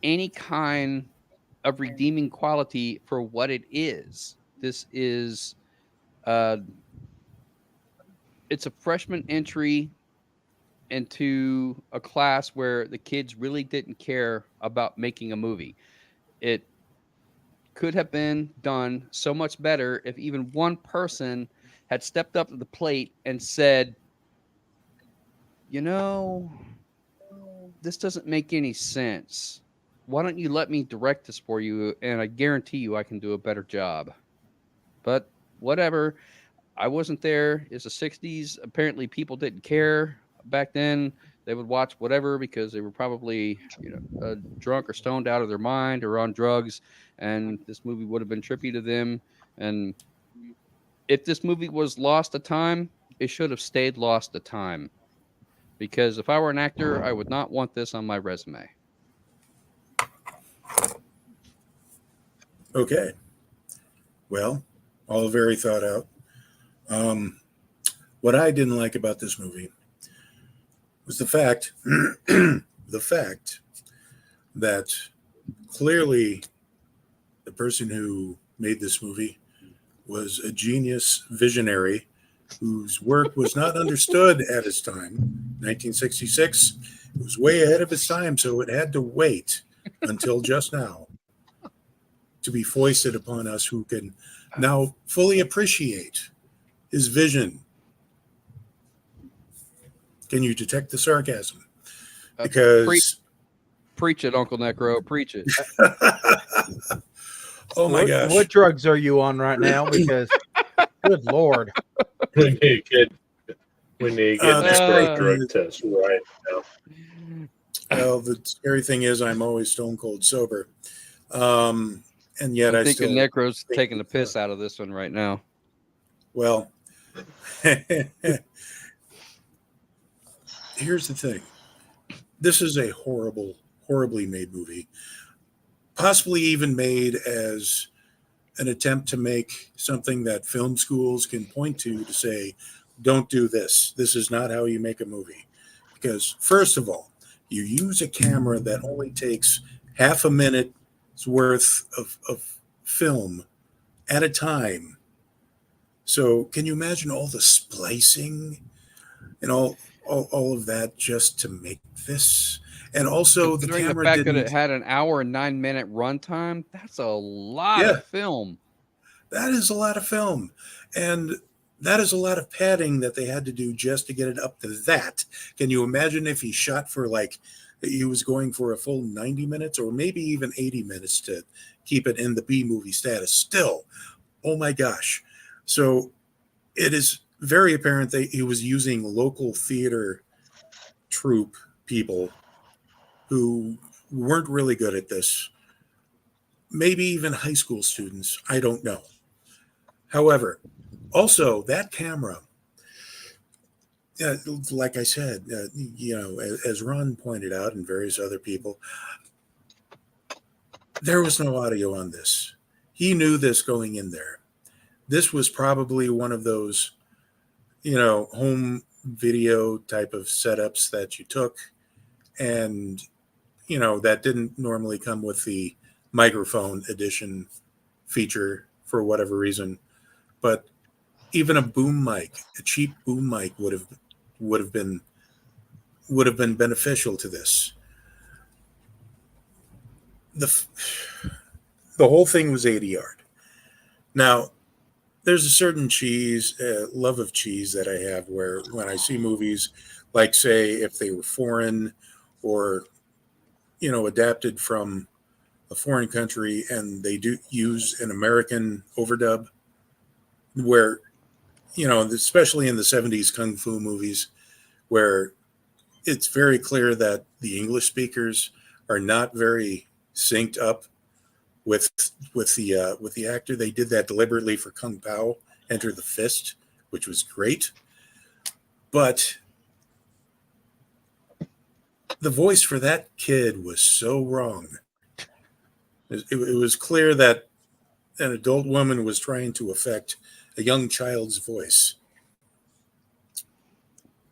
any kind of redeeming quality for what it is. This is it's a freshman entry into a class where the kids really didn't care about making a movie. It could have been done so much better if even one person had stepped up to the plate and said, this doesn't make any sense. Why don't you let me direct this for you? And I guarantee you I can do a better job. But whatever. I wasn't there. It's the 60s. Apparently people didn't care back then. They would watch whatever because they were probably, drunk or stoned out of their mind or on drugs. And this movie would have been trippy to them. And if this movie was lost to time, it should have stayed lost to time. Because if I were an actor, I would not want this on my resume. Okay. Well, all very thought out. What I didn't like about this movie was the fact that clearly the person who made this movie was a genius visionary whose work was not understood at its time. 1966, it was way ahead of its time, so it had to wait until just now to be foisted upon us who can now fully appreciate his vision. Can you detect the sarcasm? Because preach it, Uncle Necro, preach it. Oh my gosh. What drugs are you on right now? Because good Lord. We need to get the drug test right now. Well, the scary thing is I'm always stone cold sober. And yet I think still Necro's taking the piss out of this one right now. Well, here's the thing. This is a horribly made movie. Possibly even made as an attempt to make something that film schools can point to say, don't do this. This is not how you make a movie. Because first of all, you use a camera that only takes half a minute's worth of film at a time. So can you imagine all the splicing and all of that just to make this? And also the camera fact that it had an hour and 9-minute runtime, that's a lot of film. That is a lot of film. And that is a lot of padding that they had to do just to get it up to that. Can you imagine if he shot for he was going for a full 90 minutes or maybe even 80 minutes to keep it in the B movie status still? Oh my gosh. So it is very apparent that he was using local theater troupe people who weren't really good at this. maybe even high school students. I don't know. However, also that camera, like I said, as Ron pointed out and various other people, there was no audio on this. He knew this going in there. This was probably one of those, home video type of setups that you took, and, that didn't normally come with the microphone edition feature for whatever reason. But even a boom mic, a cheap boom mic would have been beneficial to this. The whole thing was 80 yard. Now, there's a certain love of cheese that I have, where when I see movies, like say if they were foreign or adapted from a foreign country and they do use an American overdub, where especially in the 70s kung fu movies, where it's very clear that the English speakers are not very synced up with the actor. They did that deliberately for Kung Pao, Enter the Fist, which was great. But the voice for that kid was so wrong. It was clear that an adult woman was trying to affect a young child's voice.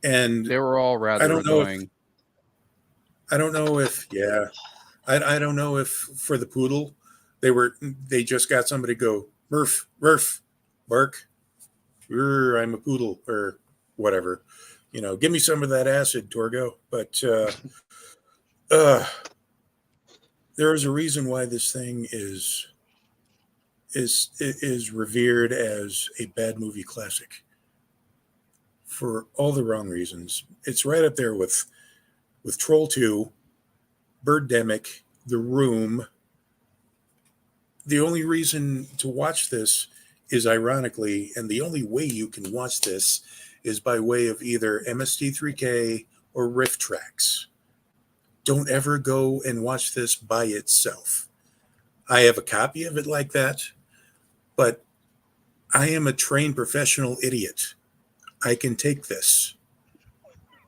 And They were all rather annoying. I don't know if for the poodle, they just got somebody to go, Murph, bark, I'm a poodle, or whatever. Give me some of that acid, Torgo. But there is a reason why this thing is revered as a bad movie classic, for all the wrong reasons. It's right up there with Troll 2, Birdemic, The Room. The only reason to watch this is, ironically, and the only way you can watch this is by way of either MST3K or riff tracks. Don't ever go and watch this by itself. I have a copy of it like that, but I am a trained professional idiot. I can take this.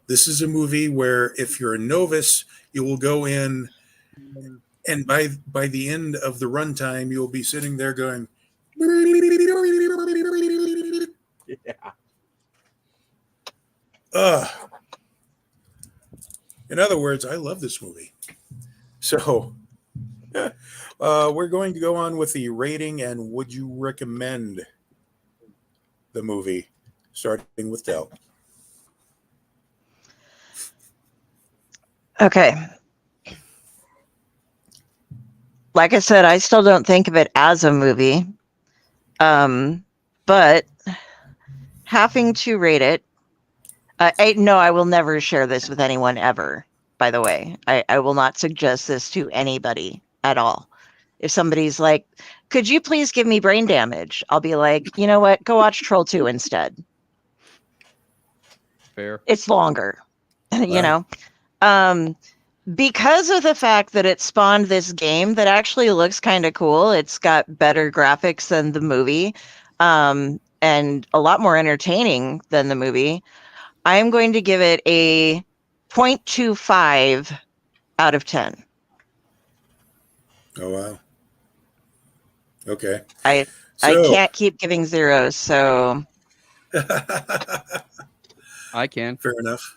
This is a movie where if you're a novice, you will go in, and by the end of the runtime, you'll be sitting there going, yeah. In other words, I love this movie. So we're going to go on with the rating and would you recommend the movie, starting with Del. Okay. Like I said, I still don't think of it as a movie. But having to rate it, I will never share this with anyone ever, by the way. I will not suggest this to anybody at all. If somebody's like, could you please give me brain damage? I'll be like, you know what? Go watch Troll 2 instead. Fair. It's longer, Wow. Because of the fact that it spawned this game that actually looks kind of cool. It's got better graphics than the movie, and a lot more entertaining than the movie. I am going to give it a 0.25 out of 10. Oh, wow. Okay. I can't keep giving zeros, so I can. Fair enough.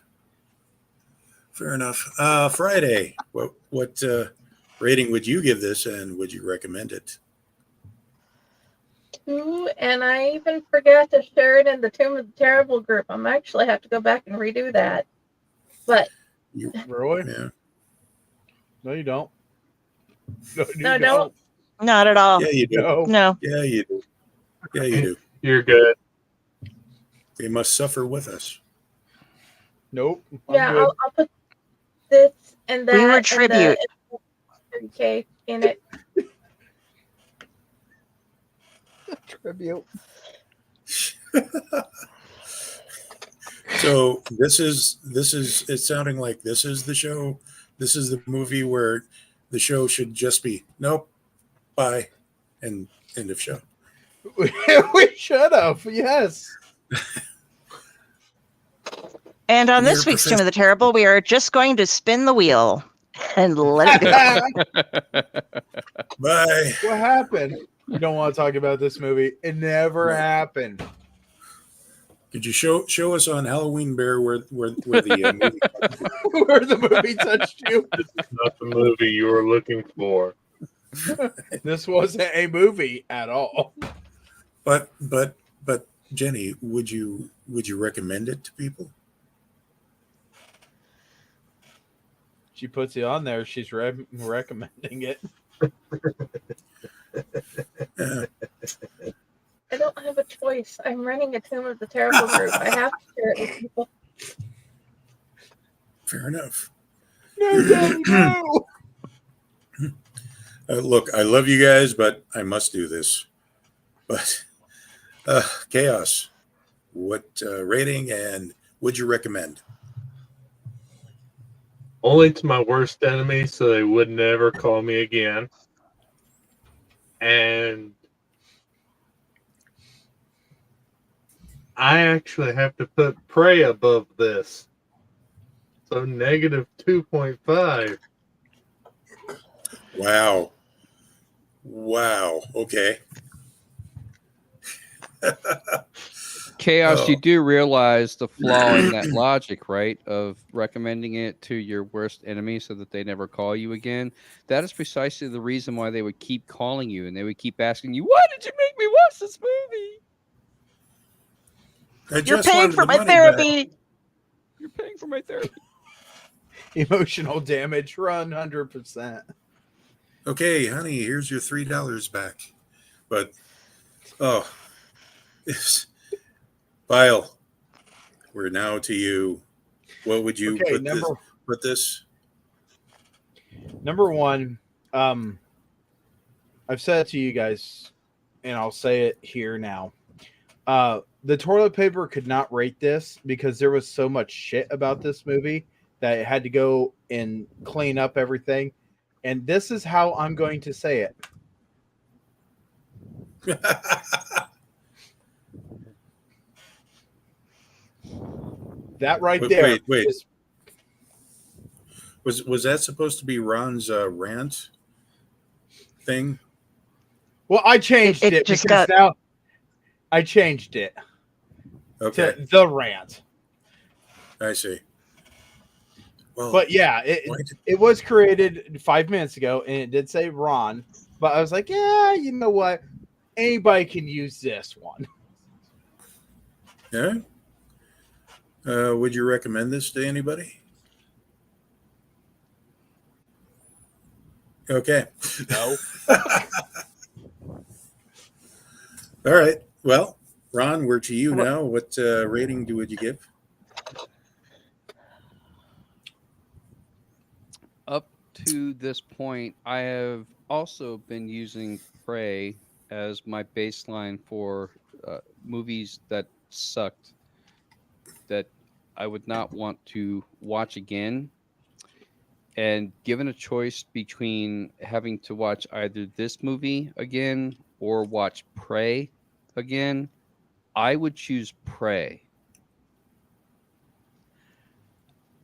Friday, what rating would you give this, and would you recommend it? 2, and I even forgot to share it in the Tomb of the Terrible group. I'm actually have to go back and redo that. But Really? Yeah. No, you don't. No, don't. not at all. Yeah, you do. No. Yeah, you do. Yeah, you do. You're good. They must suffer with us. Nope. I'm Yeah, good. I'll put this and that. We were and the tribute. Okay, in it. Tribute. So this is it's sounding like this is the show. This is the movie where the show should just be, nope, Bye. And end of show. We should have. Yes. And on this You're week's Tomb of the Terrible, we are just going to spin the wheel and let it go. Bye. What happened? You don't want to talk about this movie. It never happened. Could you show us on Halloween Bear where the movie Where the movie touched you? This is not the movie you were looking for. This wasn't a movie at all. But Jenny, would you recommend it to people? She puts it on there. She's recommending it. I don't have a choice. I'm running a Tomb of the Terrible group. I have to share it with people. Fair enough. No, Daddy, no. Look, I love you guys, but I must do this. But Chaos, what rating and would you recommend? Only to my worst enemy, so they would never call me again. And I actually have to put Prey above this. So negative 2.5. Wow. Okay. Chaos, Oh. you do realize the flaw in that logic, right? Of recommending it to your worst enemy so that they never call you again. That is precisely the reason why they would keep calling you and they would keep asking you, "Why did you make me watch this movie? You're paying for my therapy. You're paying for my therapy." Emotional damage, run 100%. Okay, honey, here's your $3 back. But Pyle, we're now to you. What would you put this? Number one, I've said it to you guys, and I'll say it here now. The toilet paper could not rate this because there was so much shit about this movie that it had to go and clean up everything. And this is how I'm going to say it. That right there. Wait. Was that supposed to be Ron's rant thing? Well, I changed it just because now I changed it Okay, to the rant. I see. Well, But yeah, it was created 5 minutes ago, and it did say Ron. But I was like, yeah, you know what? Anybody can use this one. yeah. Would you recommend this to anybody? Okay. No. All right. Well, Ron, we're to you now. What rating would you give? Up to this point, I have also been using Prey as my baseline for movies that sucked, that I would not want to watch again. And given a choice between having to watch either this movie again or watch Prey again, I would choose Prey.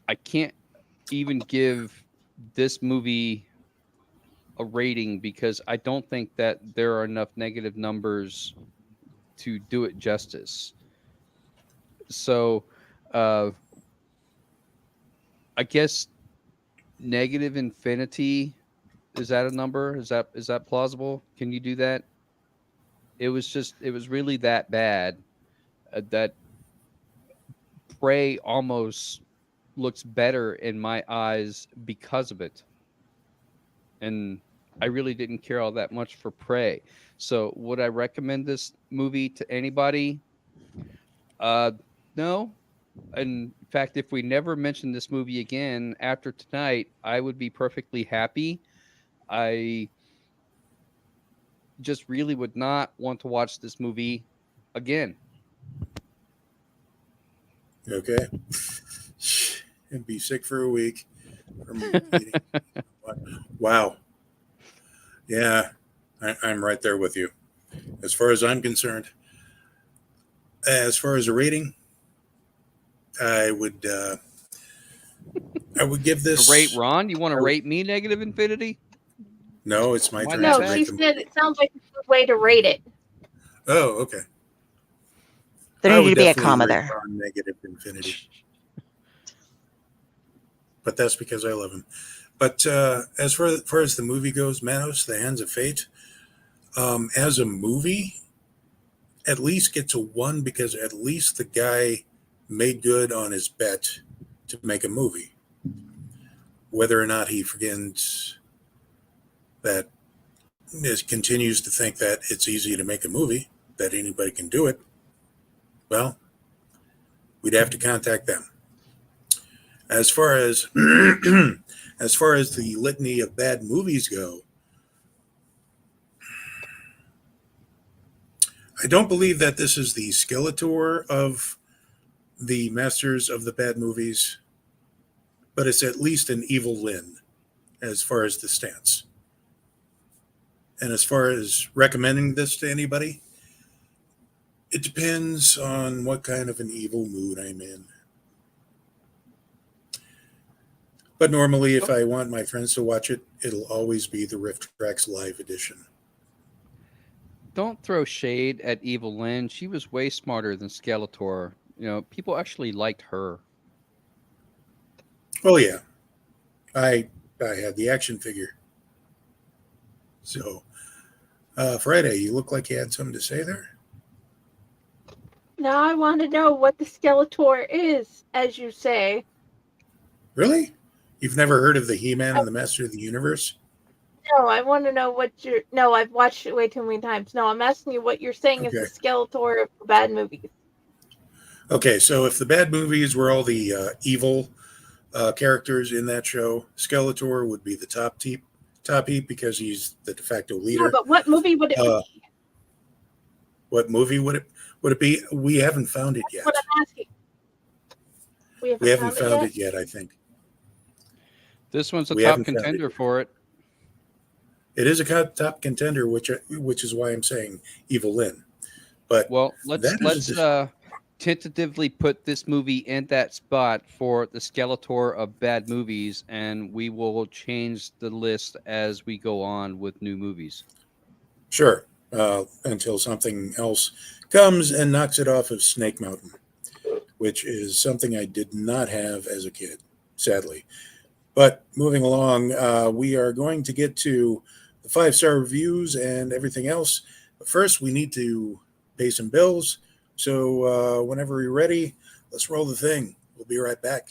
I can't even give this movie a rating because I don't think that there are enough negative numbers to do it justice. So I guess negative infinity, is that a number? Is that plausible? Can you do that? It was really that bad that Prey almost looks better in my eyes because of it. And I really didn't care all that much for Prey. So would I recommend this movie to anybody? No. In fact, if we never mention this movie again after tonight, I would be perfectly happy. I just really would not want to watch this movie again. Okay. And be sick for a week from eating. Wow. Yeah, I'm right there with you. As far as I'm concerned, as far as a rating, I would give this. Rate Ron? You want to rate me negative infinity? No, it's my turn. No, to she rate them. said it sounds like a good way to rate it. Oh, okay. There I needed would to be a definitely comma rate there. Ron negative infinity. But that's because I love him. But as far as the movie goes, Manos, The Hands of Fate, as a movie, at least gets a 1 because at least the guy made good on his bet to make a movie. Whether or not he forgets that, continues to think that it's easy to make a movie, that anybody can do it, well, we'd have to contact them. As far as as far as the litany of bad movies go, I don't believe that this is the Skeletor of the masters of the bad movies, but it's at least an Evil Lynn as far as the stance. And as far as recommending this to anybody, it depends on what kind of an evil mood I'm in. But normally, if I want my friends to watch it, it'll always be the Rift Tracks Live edition. Don't throw shade at Evil Lynn. She was way smarter than Skeletor. You know, people actually liked her. Oh yeah, I had the action figure. So, Friday, you look like you had something to say there. Now I want to know what the Skeletor is, as you say. Really? You've never heard of the He-Man and the Master of the Universe? No, I want to know what you're... No, I've watched it way too many times. No, I'm asking you what you're saying is the Skeletor of the bad movies. Okay, so if the bad movies were all the evil characters in that show, Skeletor would be the top heap because he's the de facto leader. Yeah, but what movie would it be? What movie would it be? We haven't found it yet. That's what I'm asking. We haven't found it yet, I think. This one's a top contender for it. It is a top contender, which is why I'm saying Evil Lynn. But well, let's tentatively put this movie in that spot for the Skeletor of bad movies, and we will change the list as we go on with new movies. Sure, until something else comes and knocks it off of Snake Mountain, which is something I did not have as a kid, sadly. But moving along, we are going to get to the 5-star reviews and everything else. But first, we need to pay some bills. So whenever you're ready, let's roll the thing. We'll be right back.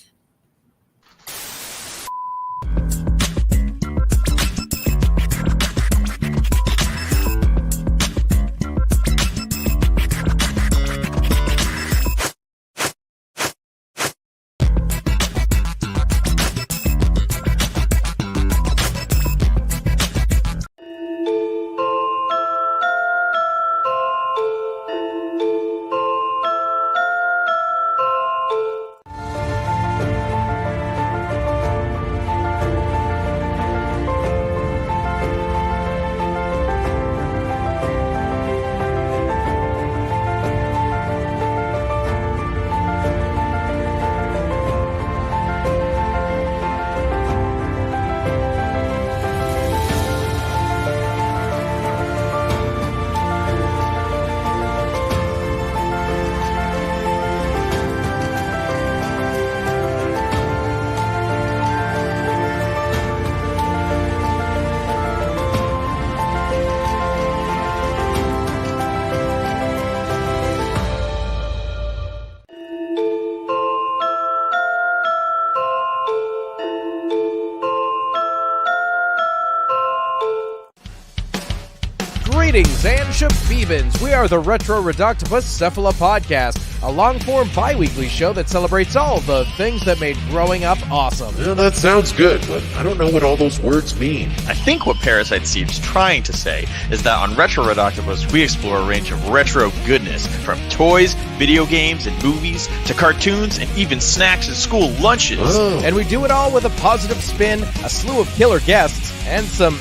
Greetings and shabibans. We are the Retro Reductibus Cephala Podcast, a long-form bi-weekly show that celebrates all the things that made growing up awesome. Yeah, that sounds good, but I don't know what all those words mean. I think what Parasite seems trying to say is that on Retro Reductibus, we explore a range of retro goodness, from toys, video games, and movies, to cartoons, and even snacks and school lunches. Oh. And we do it all with a positive spin, a slew of killer guests, and some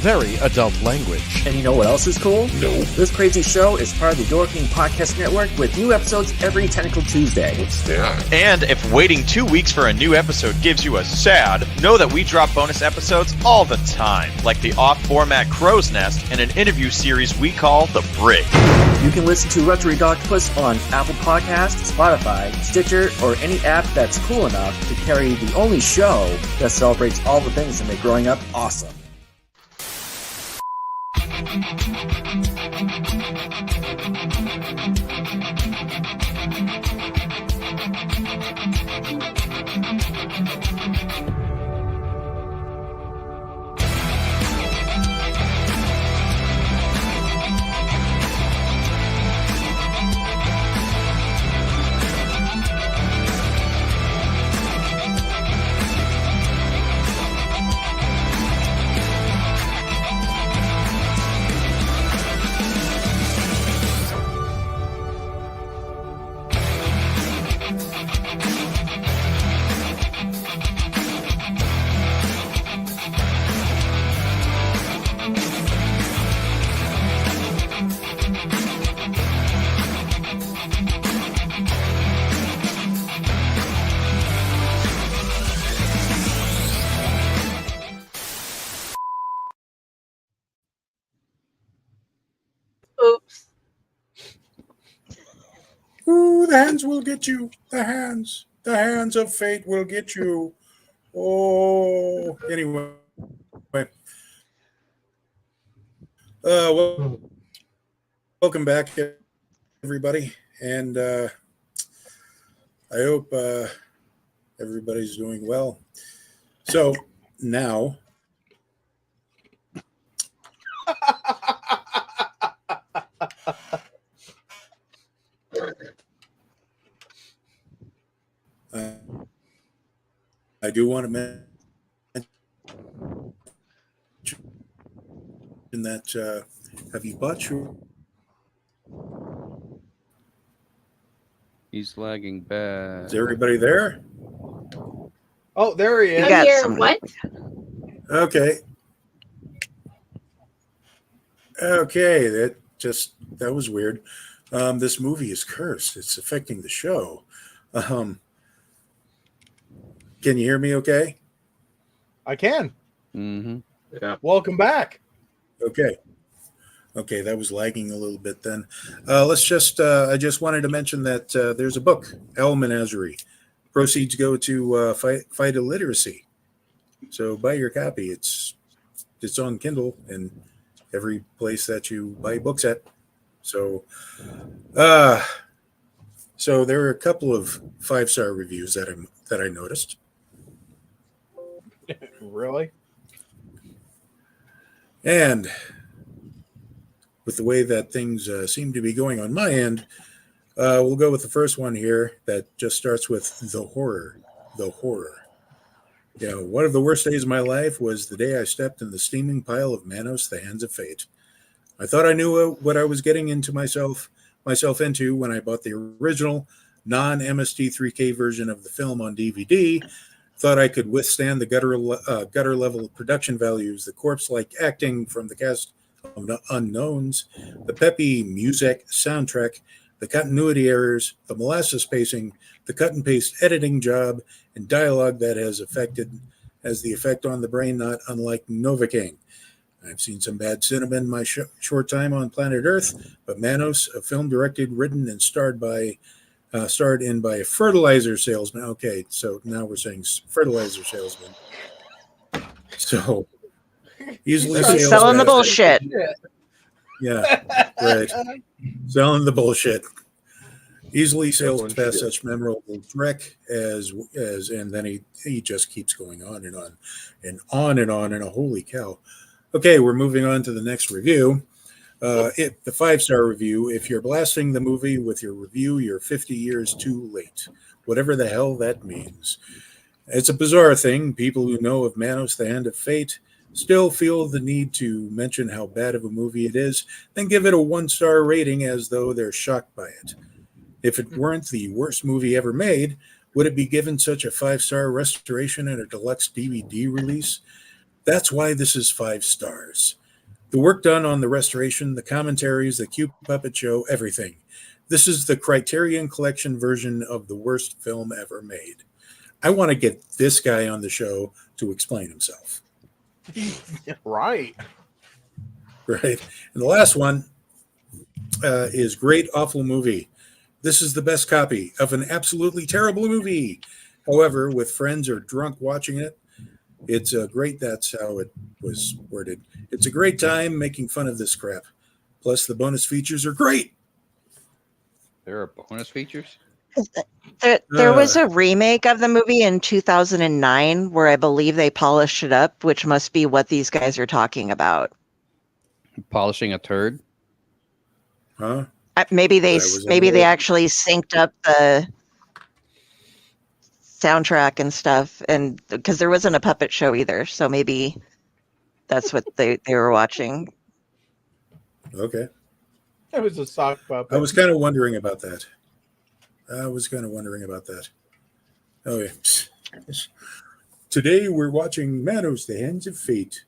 very adult language. And you know what else is cool? No. This crazy show is part of the Door King Podcast Network with new episodes every Tentacle Tuesday. What's that? And if waiting 2 weeks for a new episode gives you a sad, know that we drop bonus episodes all the time, like the off-format Crow's Nest and an interview series we call The Brig. You can listen to Retro Redoctopus on Apple Podcasts, Spotify, Stitcher, or any app that's cool enough to carry the only show that celebrates all the things that make growing up awesome. Oops. Ooh, the hands will get you. The hands of fate will get you. Oh, anyway. Well, welcome back, everybody, and I hope everybody's doing well. So now, I do want to mention that have you bought your? He's lagging bad. Is everybody there? Oh, there he is. I'm here. What? Okay. Okay, that was weird. This movie is cursed. It's affecting the show. Can you hear me okay? I can. Mm-hmm. Yeah. Welcome back. Okay, that was lagging a little bit then. I just wanted to mention that there's a book, Owl Menagerie. Proceeds go to fight illiteracy. So buy your copy. It's on Kindle and every place that you buy books at. So there are a couple of 5-star reviews that I noticed. Really? And with the way that things seem to be going on my end, we'll go with the first one here that just starts with the horror. The horror. You know, one of the worst days of my life was the day I stepped in the steaming pile of Manos, the Hands of Fate. I thought I knew what I was getting into myself into when I bought the original non-MST3K version of the film on DVD. Thought I could withstand the gutter level of production values, the corpse-like acting from the cast of unknowns, the peppy music soundtrack, the continuity errors, the molasses pacing, the cut and paste editing job, and dialogue that has the effect on the brain not unlike Novocaine. I've seen some bad cinema in my short time on planet Earth, but Manos, a film directed, written, and starred in by a fertilizer salesman. Okay, so now we're saying fertilizer salesman. So easily selling the bullshit. Yeah, right. Selling the bullshit. Easily sails past such memorable dreck as and then he just keeps going on and on and on and on, and holy cow. Okay, we're moving on to the next review. The 5-star review. If you're blasting the movie with your review, you're 50 years too late. Whatever the hell that means. It's a bizarre thing. People who know of Manos, the Hand of Fate, still feel the need to mention how bad of a movie it is, then give it a 1-star rating as though they're shocked by it. If it weren't the worst movie ever made, would it be given such a 5-star restoration and a deluxe DVD release? That's why this is 5 stars. The work done on the restoration, the commentaries, the cute puppet show, everything. This is the Criterion Collection version of the worst film ever made. I want to get this guy on the show to explain himself. Right. Right. And the last one is Great Awful Movie. This is the best copy of an absolutely terrible movie. However, with friends or drunk watching it, it's a great, that's how it was worded. It's a great time making fun of this crap. Plus, the bonus features are great. There are bonus features? There was a remake of the movie in 2009 where I believe they polished it up, which must be what these guys are talking about. Polishing a turd? Huh? Maybe they actually synced up the soundtrack and stuff, and because there wasn't a puppet show either, so maybe that's what they were watching. Okay. It was a sock puppet. I was kind of wondering about that. Oh, yeah. Today we're watching Manos, The Hands of Fate.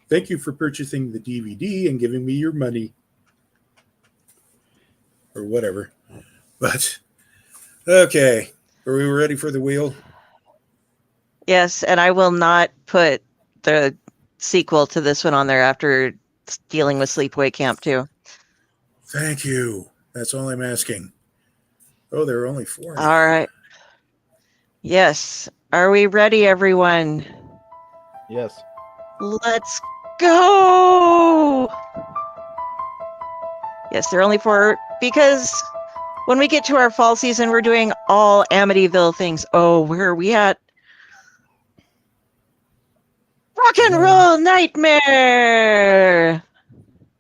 Thank you for purchasing the DVD and giving me your money. Or whatever. But, okay. Are we ready for the wheel? Yes, and I will not put the sequel to this one on there after dealing with Sleepaway Camp 2. Thank you. That's all I'm asking. Oh, there are only 4 now. All right. Yes. Are we ready, everyone? Yes. Let's go! Yes, there are only 4 because when we get to our fall season, we're doing all Amityville things. Oh, where are we at? Rock and Roll Nightmare!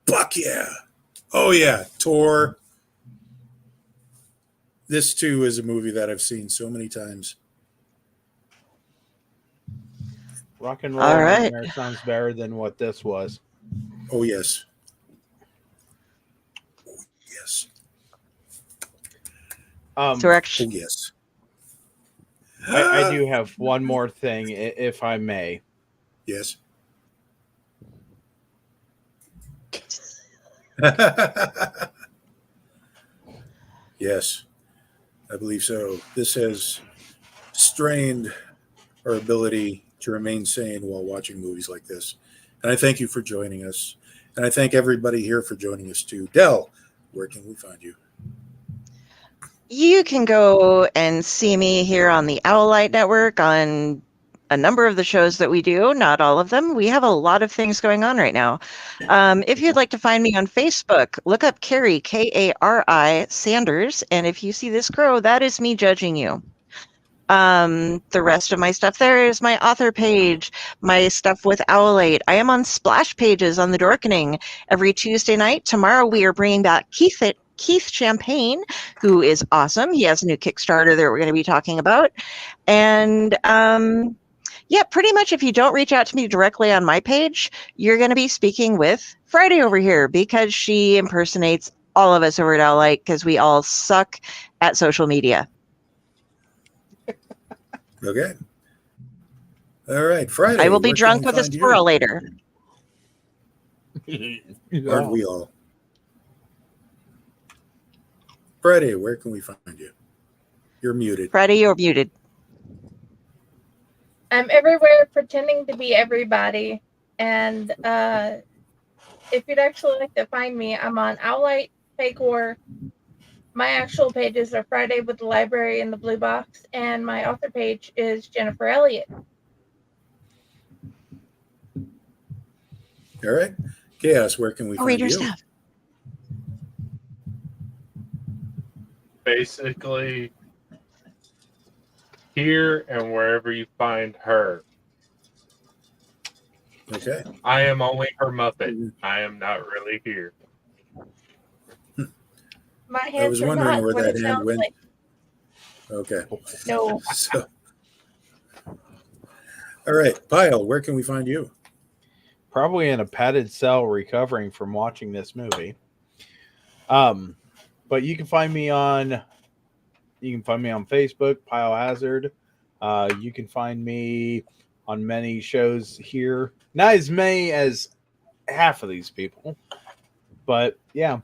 Fuck yeah. Oh, yeah. Tor. This, too, is a movie that I've seen so many times. Rock and Roll Nightmare sounds better than what this was. Oh, yes. Oh, yes. Direction. Oh, yes. I do have one more thing, if I may. Yes. Yes, I believe so. This has strained our ability to remain sane while watching movies like this. And I thank you for joining us. And I thank everybody here for joining us too. Del, where can we find you? You can go and see me here on the Owlite Network on a number of the shows that we do, not all of them. We have a lot of things going on right now. If you'd like to find me on Facebook, look up Carrie, Kari Sanders. And if you see this crow, that is me judging you. The rest of my stuff there is my author page, my stuff with Owlite. I am on Splash Pages on the Dorkening every Tuesday night. Tomorrow we are bringing back Keith Champagne, who is awesome. He has a new Kickstarter that we're going to be talking about. And yeah, pretty much if you don't reach out to me directly on my page, you're going to be speaking with Friday over here because she impersonates all of us over at Owlite because we all suck at social media. Okay. All right, Friday. I will be drunk with a squirrel later. Aren't we all? Friday, where can we find you? You're muted. Friday, you're muted. I'm everywhere pretending to be everybody. And if you'd actually like to find me, I'm on Owlite, Fake War. My actual pages are Friday with the Library in the Blue Box, and my author page is Jennifer Elliott. All right. Chaos, where can we find you? Stuff. Basically, here and wherever you find her. Okay. I am only her Muppet. I am not really here. My hands I was are wondering not where what that it hand sounds went. like. Okay. No. So, all right. Pyle, where can we find you? probably in a padded cell recovering from watching this movie. But you can find me on Facebook, Pyle Hazard. You can find me on many shows here. Not as many as half of these people. But yeah,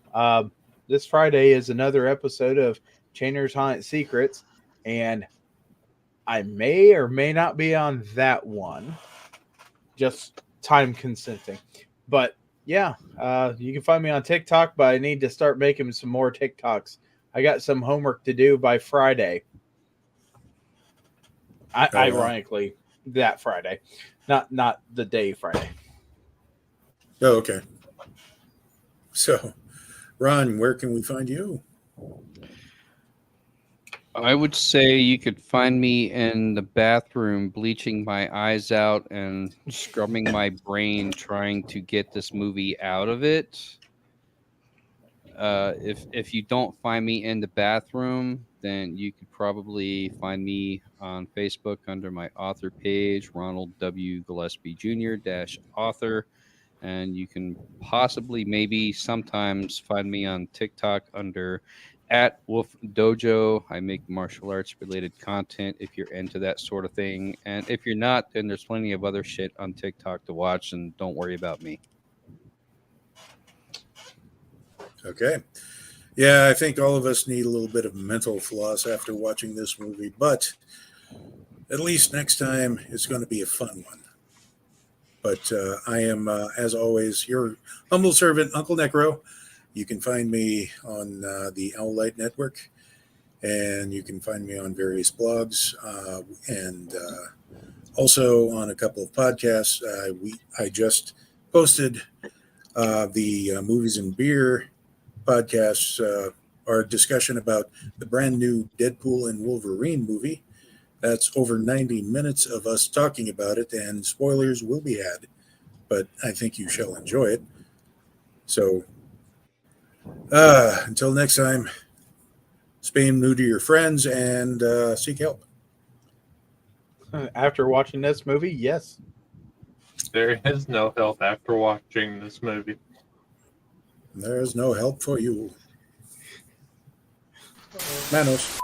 this Friday is another episode of Chainer's Haunted Secrets, and I may or may not be on that one. Just time consenting. But yeah, you can find me on TikTok, but I need to start making some more TikToks. I got some homework to do by Friday. Ironically, that Friday, not the day Friday. Oh, okay. So, Ron, where can we find you? I would say you could find me in the bathroom bleaching my eyes out and scrubbing my brain trying to get this movie out of it. If you don't find me in the bathroom, then you could probably find me on Facebook under my author page, Ronald W Gillespie Jr. -author. And you can possibly, maybe sometimes find me on TikTok under @WolfDojo. I make martial arts related content if you're into that sort of thing. And if you're not, then there's plenty of other shit on TikTok to watch, and don't worry about me. Okay. Yeah, I think all of us need a little bit of mental floss after watching this movie, but at least next time it's going to be a fun one. But I am, as always, your humble servant, UncleNecRo. You can find me on the Owlite Network, and you can find me on various blogs, and also on a couple of podcasts. I just posted the Movies and Beer podcast, our discussion about the brand new Deadpool and Wolverine movie. That's over 90 minutes of us talking about it, and spoilers will be had, but I think you shall enjoy it. So, until next time, spay and neuter your friends and seek help. After watching this movie, yes. There is no help after watching this movie. There's no help for you. Manos.